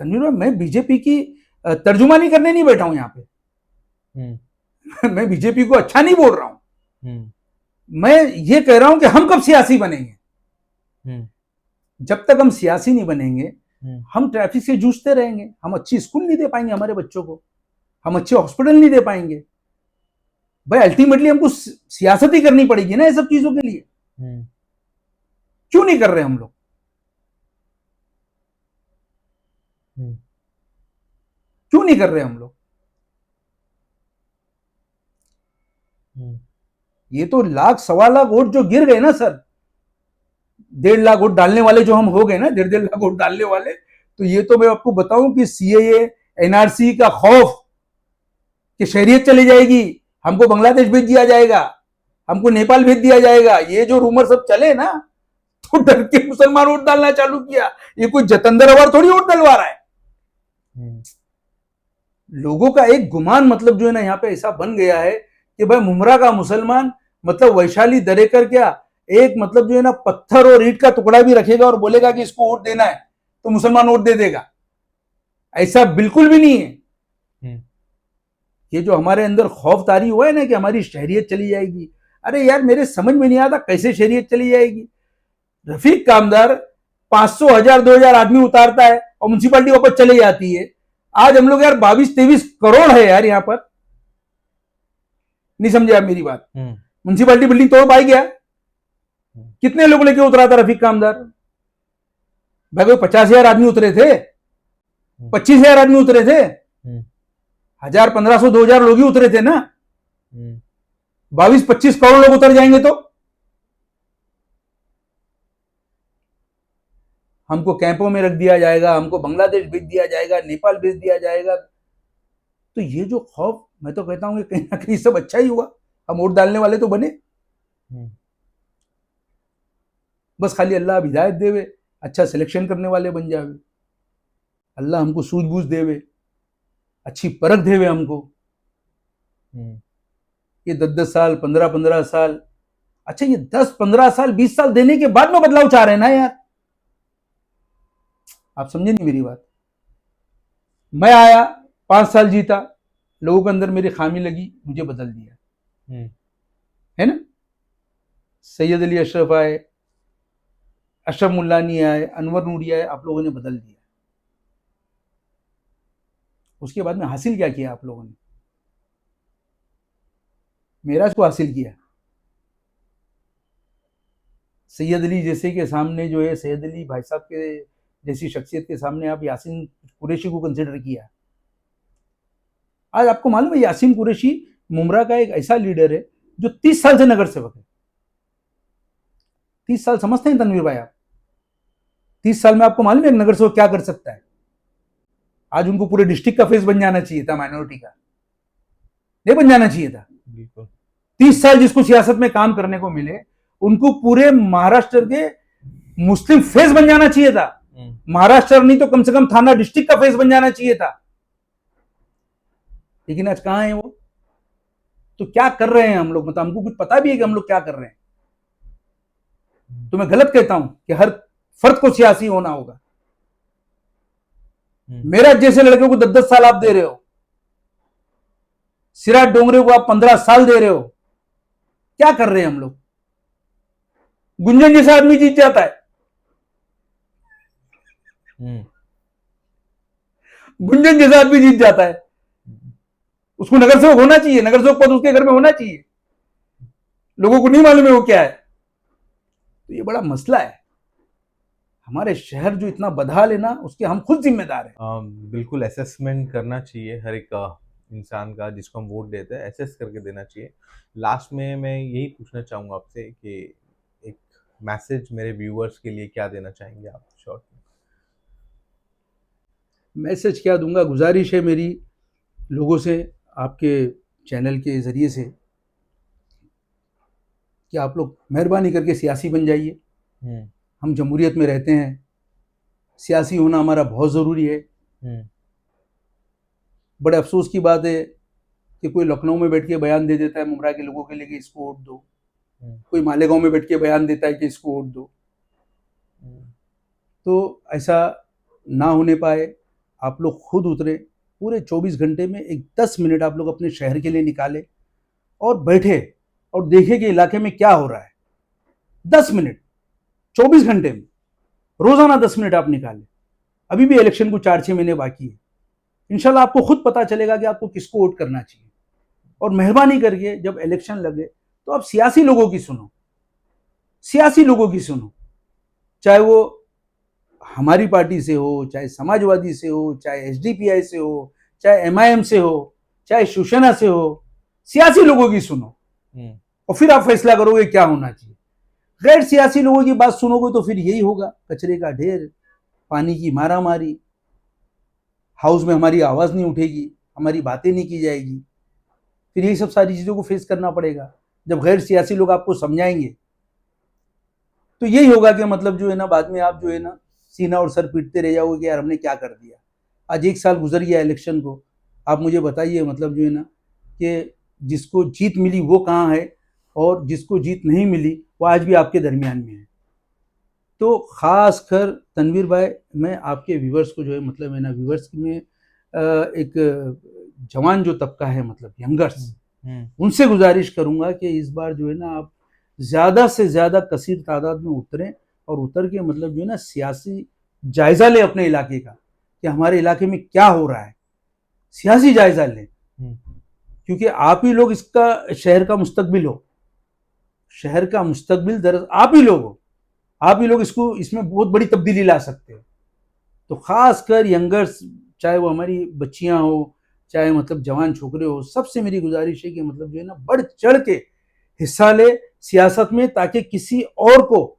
[SPEAKER 2] तनवीर, मैं बीजेपी की तर्जुमानी करने नहीं बैठा हूं यहाँ पे। मैं बीजेपी को अच्छा नहीं बोल रहा हूं, मैं ये कह रहा हूं कि हम कब सियासी बनेंगे। जब तक हम सियासी नहीं बनेंगे, हम ट्रैफिक से जूझते रहेंगे, हम अच्छी स्कूल नहीं दे पाएंगे हमारे बच्चों को, हम अच्छे हॉस्पिटल नहीं दे पाएंगे। भाई अल्टीमेटली हमको सियासत ही करनी पड़ेगी ना ये सब चीजों के लिए। क्यों नहीं कर रहे हम लोग? क्यों नहीं कर रहे हम लोग? ये तो 1-1.25 लाख वोट जो गिर गए ना सर, 1.5 लाख वोट डालने वाले जो हम हो गए ना, 1.5 लाख वोट डालने वाले, तो ये तो मैं आपको बताऊं कि सीएए एनआरसी का खौफ कि शहरियत चली जाएगी, हमको बांग्लादेश भेज दिया जाएगा, हमको नेपाल भेज दिया जाएगा, ये जो रूमर सब चले ना, तो डर के मुसलमान वोट डालना चालू किया। ये कोई जतंदर अवर थोड़ी वोट डलवा रहा है। लोगों का एक गुमान मतलब जो है ना यहाँ पे ऐसा बन गया है कि भाई मुमरा का मुसलमान मतलब वैशाली दरेकर क्या, एक मतलब जो है ना पत्थर और ईंट का टुकड़ा भी रखेगा और बोलेगा कि इसको वोट देना है तो मुसलमान वोट दे देगा। ऐसा बिल्कुल भी नहीं है। ये जो हमारे अंदर खौफ तारी हुआ है ना कि हमारी शहरियत चली जाएगी, अरे यार मेरे समझ में नहीं आता कैसे शहरियत चली जाएगी। रफीक कामदार 500, 1000, 2000 आदमी उतारता है और म्यूनसिपालिटी वापस चले जाती है। आज हम लोग यार 22-23 करोड़ है यार यहाँ पर, नहीं समझे आप मेरी बात? म्यूनसिपालिटी बिल्डिंग तोड़ पाई गया, कितने लोग लेके उतरा था रफीक कामदार? भाई कोई 50,000 आदमी उतरे थे, 25,000 आदमी उतरे थे, 1000, 1500, 2000 लोग ही उतरे थे ना। 22-25 करोड़ लोग उतर जाएंगे तो हमको कैंपों में रख दिया जाएगा, हमको बांग्लादेश भेज दिया जाएगा, नेपाल भेज दिया जाएगा। तो ये जो खौफ, मैं तो कहता हूं कि कहीं ना कहीं सब अच्छा ही हुआ, हम वोट डालने वाले तो बने। बस खाली अल्लाह हिदायत देवे, अच्छा सिलेक्शन करने वाले बन जावे, अल्लाह हमको सूझबूझ देवे, अच्छी परख देवे हमको। ये 10-10 साल, 15-15 साल, अच्छा ये 10-15 साल, 20 साल देने के बाद में बदलाव चाह रहे हैं ना यार। आप समझे नहीं मेरी बात? मैं आया, 5 साल जीता, लोगों के अंदर मेरी खामी लगी, मुझे बदल दिया, है ना। सैयद अली अशरफ आए, अशरफ मुल्लानी आए, अनवर नूरी आए, आप लोगों ने बदल दिया। उसके बाद में हासिल क्या किया आप लोगों ने? मेराज को हासिल किया। सैयद अली जैसे के सामने जो है, सैयद अली भाई साहब के जैसी शख्सियत के सामने आप यासीन कुरैशी को कंसिडर किया। आज आपको मालूम है यासीन कुरैशी मुमरा का एक ऐसा लीडर है जो 30 साल से नगर सेवक है। 30 साल समझते हैं तनवीर भाई आप? 30 साल में आपको मालूम है नगर सेवक क्या कर सकता है? आज उनको पूरे डिस्ट्रिक्ट का फेस बन जाना चाहिए था माइनॉरिटी का। नहीं बन जाना चाहिए था।
[SPEAKER 1] बिल्कुल।
[SPEAKER 2] 30 साल जिसको सियासत में काम करने को मिले, उनको पूरे महाराष्ट्र के मुस्लिम फेस बन जाना चाहिए था। महाराष्ट्र नहीं तो कम से कम थाना डिस्ट्रिक्ट का फेस बन जाना चाहिए था। लेकिन आज कहां है वो? तो क्या कर रहे हैं हम लोग? मतलब हमको कुछ पता भी है कि हम लोग क्या कर रहे हैं? तो मैं गलत कहता हूं कि हर फर्द को सियासी होना होगा। मेरा जैसे लड़के को 10-10 साल आप दे रहे हो, सिराज डोंगरे को आप 15 साल दे रहे हो, क्या कर रहे हैं हम लोग? गुंजन जैसा आदमी जीत जाता है। गुंजन जैसा आदमी जीत जाता है, उसको नगर सेवक होना चाहिए, नगर सेवक पद उसके घर में होना चाहिए। लोगों को नहीं मालूम है वो क्या है। तो ये बड़ा मसला है। हमारे शहर जो इतना बदहाल है ना, उसके हम खुद जिम्मेदार हैं।
[SPEAKER 1] बिल्कुल असेसमेंट करना चाहिए हर एक इंसान का, जिसको हम वोट देते हैं असेस करके देना चाहिए। लास्ट में मैं यही पूछना चाहूँगा आपसे कि एक मैसेज मेरे व्यूअर्स के लिए क्या देना चाहेंगे आप शॉर्ट में?
[SPEAKER 2] मैसेज क्या दूंगा? गुजारिश है मेरी लोगों से, आपके चैनल के ज़रिए से, कि आप लोग मेहरबानी करके सियासी बन जाइए। हम जमहूरियत में रहते हैं, सियासी होना हमारा बहुत ज़रूरी है। बड़े अफसोस की बात है कि कोई लखनऊ में बैठ के बयान दे देता है मुमरा के लोगों के लिए कि इसको वोट दो, कोई मालेगांव में बैठ के बयान देता है कि इसको वोट दो। तो ऐसा ना होने पाए, आप लोग खुद उतरे, पूरे 24 घंटे में एक 10 मिनट आप लोग अपने शहर के लिए निकालें और बैठे और देखें कि इलाके में क्या हो रहा है। 10 मिनट 24 घंटे में, रोजाना 10 मिनट आप निकालें। अभी भी इलेक्शन को 4-6 महीने बाकी है। इंशाल्लाह आपको खुद पता चलेगा कि आपको किसको वोट करना चाहिए। और मेहरबानी करके जब इलेक्शन लगे तो आप सियासी लोगों की सुनो, सियासी लोगों की सुनो, चाहे वो हमारी पार्टी से हो, चाहे समाजवादी से हो, चाहे एसडीपीआई से हो, चाहे एमआईएम से हो, चाहे शिवसेना से हो। सियासी लोगों की सुनो और फिर आप फैसला करोगे क्या होना चाहिए। गैर सियासी लोगों की बात सुनोगे तो फिर यही होगा, कचरे का ढेर, पानी की मारामारी, हाउस में हमारी आवाज नहीं उठेगी, हमारी बातें नहीं की जाएगी। फिर यही सब सारी चीजों को फेस करना पड़ेगा। जब गैर सियासी लोग आपको समझाएंगे तो यही होगा कि मतलब जो है ना, बाद में आप जो है ना सीना और सर पीटते रह जाओगे कि यार हमने क्या कर दिया। आज 1 साल गुजर गया इलेक्शन को, आप मुझे बताइए मतलब जो है ना कि जिसको जीत मिली वो कहाँ है और जिसको जीत नहीं मिली वो आज भी आपके दरमियान में है। तो ख़ास कर तनवीर भाई, मैं आपके व्यूवर्स को जो है मतलब है ना, व्यूवर्स में एक जवान जो तबका है मतलब यंगर्स, उनसे गुजारिश करूंगा कि इस बार जो है ना आप ज़्यादा से ज़्यादा कसीर तादाद में उतरें और उतर के मतलब जो है ना सियासी जायज़ा लें अपने इलाके का कि हमारे इलाके में क्या हो रहा है। सियासी जायज़ा लें, क्योंकि आप ही लोग इसका शहर का मुस्तकबिल हो। शहर का मुस्तकबिल दरअसल आप ही लोग हो। आप ही लोग इसको इसमें बहुत बड़ी तब्दीली ला सकते हो। तो ख़ास कर यंगर्स, चाहे वो हमारी बच्चियां हो, चाहे मतलब जवान छोकरे हो, सबसे मेरी गुजारिश है कि मतलब जो है ना बढ़ चढ़ के हिस्सा ले सियासत में, ताकि किसी और को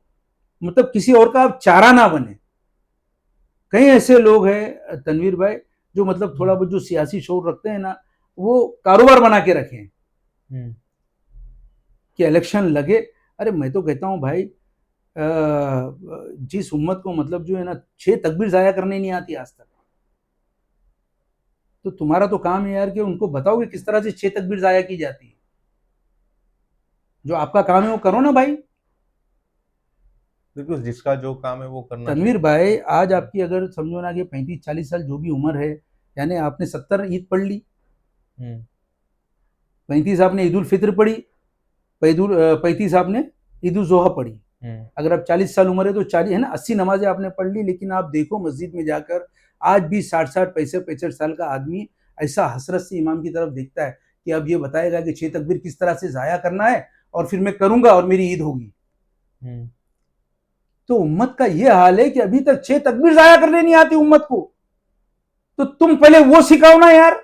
[SPEAKER 2] मतलब किसी और का आप चारा ना बने। कई ऐसे लोग हैं तनवीर भाई जो मतलब थोड़ा बहुत जो सियासी शौर रखते हैं ना, वो कारोबार बना के रखें कि इलेक्शन लगे। अरे मैं तो कहता हूँ भाई, जिस उम्मत को मतलब जो है ना 6 तकबीर ज़ाया करने नहीं आती आज तक, तो तुम्हारा तो काम है यार कि उनको बताओ कि किस तरह से 6 तकबीर ज़ाया की जाती है। जो आपका काम है वो करो ना भाई।
[SPEAKER 1] बिल्कुल, जिसका जो काम है वो करना
[SPEAKER 2] तनवीर भाई, आज आपकी अगर समझो ना कि 35-40 साल जो भी उम्र है, यानी आपने 70 ईद पढ़ ली, 35 आपने ईद उल फित्र पढ़ी, 35 आपने ईद उल जोहा पढ़ी। अगर आप 40 साल उम्र है तो 40 है ना, 80 नमाजें आपने पढ़ ली। लेकिन आप देखो मस्जिद में जाकर आज भी 60-60, 65-65 साल का आदमी ऐसा हसरत से इमाम की तरफ देखता है कि अब ये बताएगा कि 6 तकबीर किस तरह से ज़ाया करना है और फिर मैं करूंगा और मेरी ईद होगी। तो उम्मत का ये हाल है कि अभी तक 6 तकबीर ज़ाया करने नहीं आती उम्मत को। तो तुम पहले वो सिखाओ ना यार।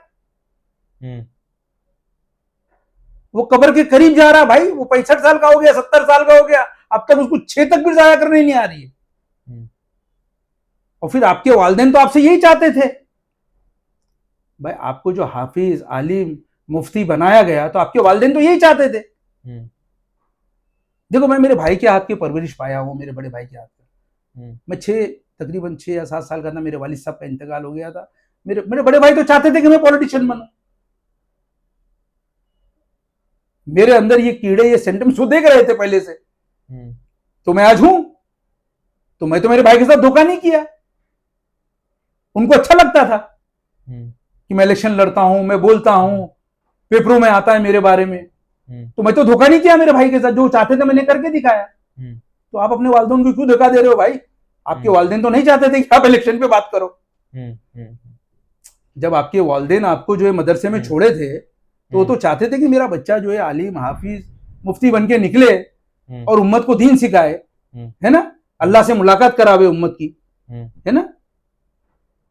[SPEAKER 2] वो कब्र के करीब जा रहा भाई, वो 65 साल का हो गया, 70 साल का हो गया, अब तक उसको 6 तकबीर ज़ाया करने नहीं आ रही है। और फिर आपके वालिदैन तो आपसे यही चाहते थे भाई, आपको जो हाफिज, आलिम, मुफ्ती बनाया गया तो आपके वालिदैन तो यही चाहते थे। देखो मैं मेरे भाई के हाथ की परवरिश पाया हूँ, मेरे बड़े भाई के हाथ का। मैं तकरीबन 6 या 7 साल का था, मेरे वालिद साहब का इंतकाल हो गया था। मेरे मेरे बड़े भाई तो चाहते थे कि मैं पॉलिटिशियन बनूं। मेरे अंदर ये कीड़े, ये सेंटिमेंट्स वो देख रहे थे पहले से। तो मैं आज हूं, तो मैं तो मेरे भाई के साथ धोखा नहीं किया। उनको अच्छा लगता था कि मैं इलेक्शन लड़ता हूं, मैं बोलता हूं, पेपरों में आता है मेरे बारे में। तो मैं तो धोखा नहीं किया मेरे भाई के साथ, जो चाहते थे मैंने करके दिखाया। तो आप अपने वालिदैन को क्यों धोखा दे रहे हो भाई? आपके वालिदैन तो नहीं चाहते थे कि आप इलेक्शन पे बात करो। जब आपके वालिदैन आपको जो है मदरसे में छोड़े थे, तो वो तो चाहते थे कि मेरा बच्चा जो है आलिम, हाफिज, मुफ्ती बन के निकले और उम्मत को दीन सिखाए, है ना, अल्लाह से मुलाकात करावे उम्मत की, है ना,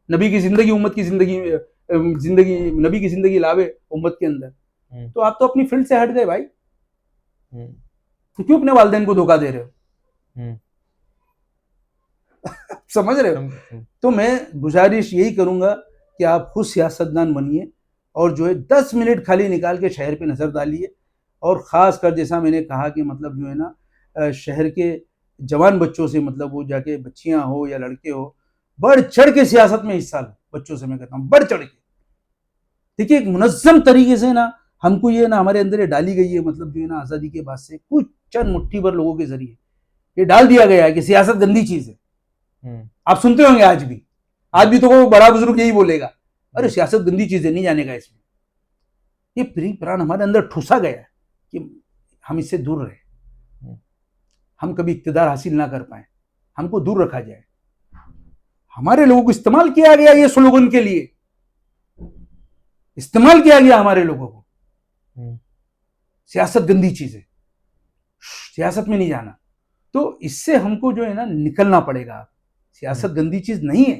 [SPEAKER 2] नबी की जिंदगी, उम्मत की जिंदगी, नबी की जिंदगी लावे उम्मत के अंदर। तो आप तो अपनी फील्ड से हट गए भाई। तो क्यों अपने वालिदैन को धोखा दे रहे हो? समझ रहे हो? तो मैं गुजारिश यही करूंगा कि आप खुद सियासतदान बनिए और जो है 10 मिनट खाली निकाल के शहर पे नजर डालिए। और खास कर जैसा मैंने कहा कि मतलब जो है ना, शहर के जवान बच्चों से, मतलब वो जाके बच्चियां हो या लड़के हो, बढ़ चढ़ के सियासत में हिस्सा लो। बच्चों से मैं कहता हूँ बढ़ चढ़ के। देखिए एक मुनज्जम तरीके से ना हमको ये ना हमारे अंदर ये डाली गई है, मतलब जो है ना आजादी के बाद से कुछ चंद मुट्ठी भर लोगों के जरिए ये डाल दिया गया है कि सियासत गंदी चीज है। आप सुनते होंगे आज भी तो वो बड़ा बुजुर्ग यही बोलेगा, अरे सियासत गंदी चीज है, नहीं जानेगा इसमें। ये प्री प्राण हमारे अंदर ठूसा गया है कि हम इससे दूर रहे, हम कभी इक्तदार हासिल ना कर पाए, हमको दूर रखा जाए। हमारे लोगों को इस्तेमाल किया गया ये स्लोगन के लिए, इस्तेमाल किया गया हमारे लोगों को। सियासत गंदी चीज है, सियासत में नहीं जाना। तो इससे हमको जो है ना निकलना पड़ेगा। सियासत गंदी चीज नहीं है,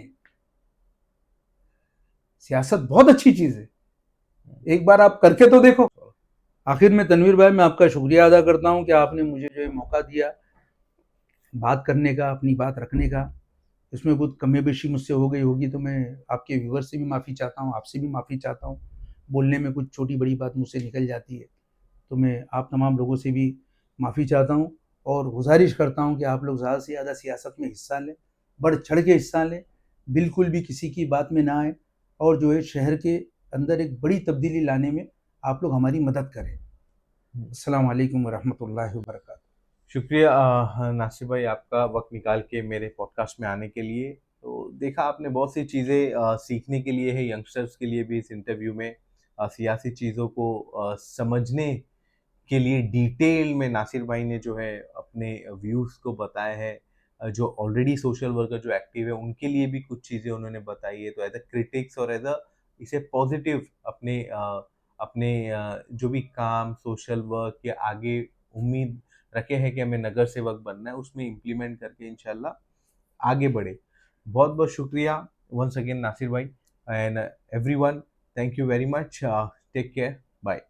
[SPEAKER 2] सियासत बहुत अच्छी चीज है, एक बार आप करके तो देखो। आखिर में तनवीर भाई मैं आपका शुक्रिया अदा करता हूं कि आपने मुझे जो है मौका दिया बात करने का, अपनी बात रखने का। इसमें कुछ कमी बेशी मुझसे हो गई होगी तो मैं आपके व्यूवर से भी माफ़ी चाहता हूं, आपसे भी माफ़ी चाहता हूं। बोलने में कुछ छोटी बड़ी बात मुझसे निकल जाती है, तो मैं आप तमाम लोगों से भी माफ़ी चाहता हूं और गुजारिश करता हूं कि आप लोग ज़्यादा से ज़्यादा सियासत में हिस्सा लें, बढ़ चढ़ के हिस्सा लें, बिल्कुल भी किसी की बात में ना आए और जो है शहर के अंदर एक बड़ी तब्दीली लाने में आप लोग हमारी मदद करें। अस्सलाम वालेकुम वरहमतुल्लाहि वबरकातुहू।
[SPEAKER 1] शुक्रिया नासिर भाई, आपका वक्त निकाल के मेरे पॉडकास्ट में आने के लिए। तो देखा आपने बहुत सी चीज़ें सीखने के लिए है, यंगस्टर्स के लिए भी इस इंटरव्यू में सियासी चीज़ों को समझने के लिए डिटेल में नासिर भाई ने जो है अपने व्यूज़ को बताया है। जो ऑलरेडी सोशल वर्कर जो एक्टिव है उनके लिए भी कुछ चीज़ें उन्होंने बताई है। तो एज अ क्रिटिक्स और एज अ इसे पॉजिटिव अपने जो भी काम सोशल वर्क के आगे उम्मीद रखे हैं कि हमें नगर सेवक बनना है, उसमें इम्प्लीमेंट करके इंशाल्लाह आगे बढ़े। बहुत बहुत शुक्रिया वंस अगेन नासिर भाई and everyone, thank you very much, take care, bye.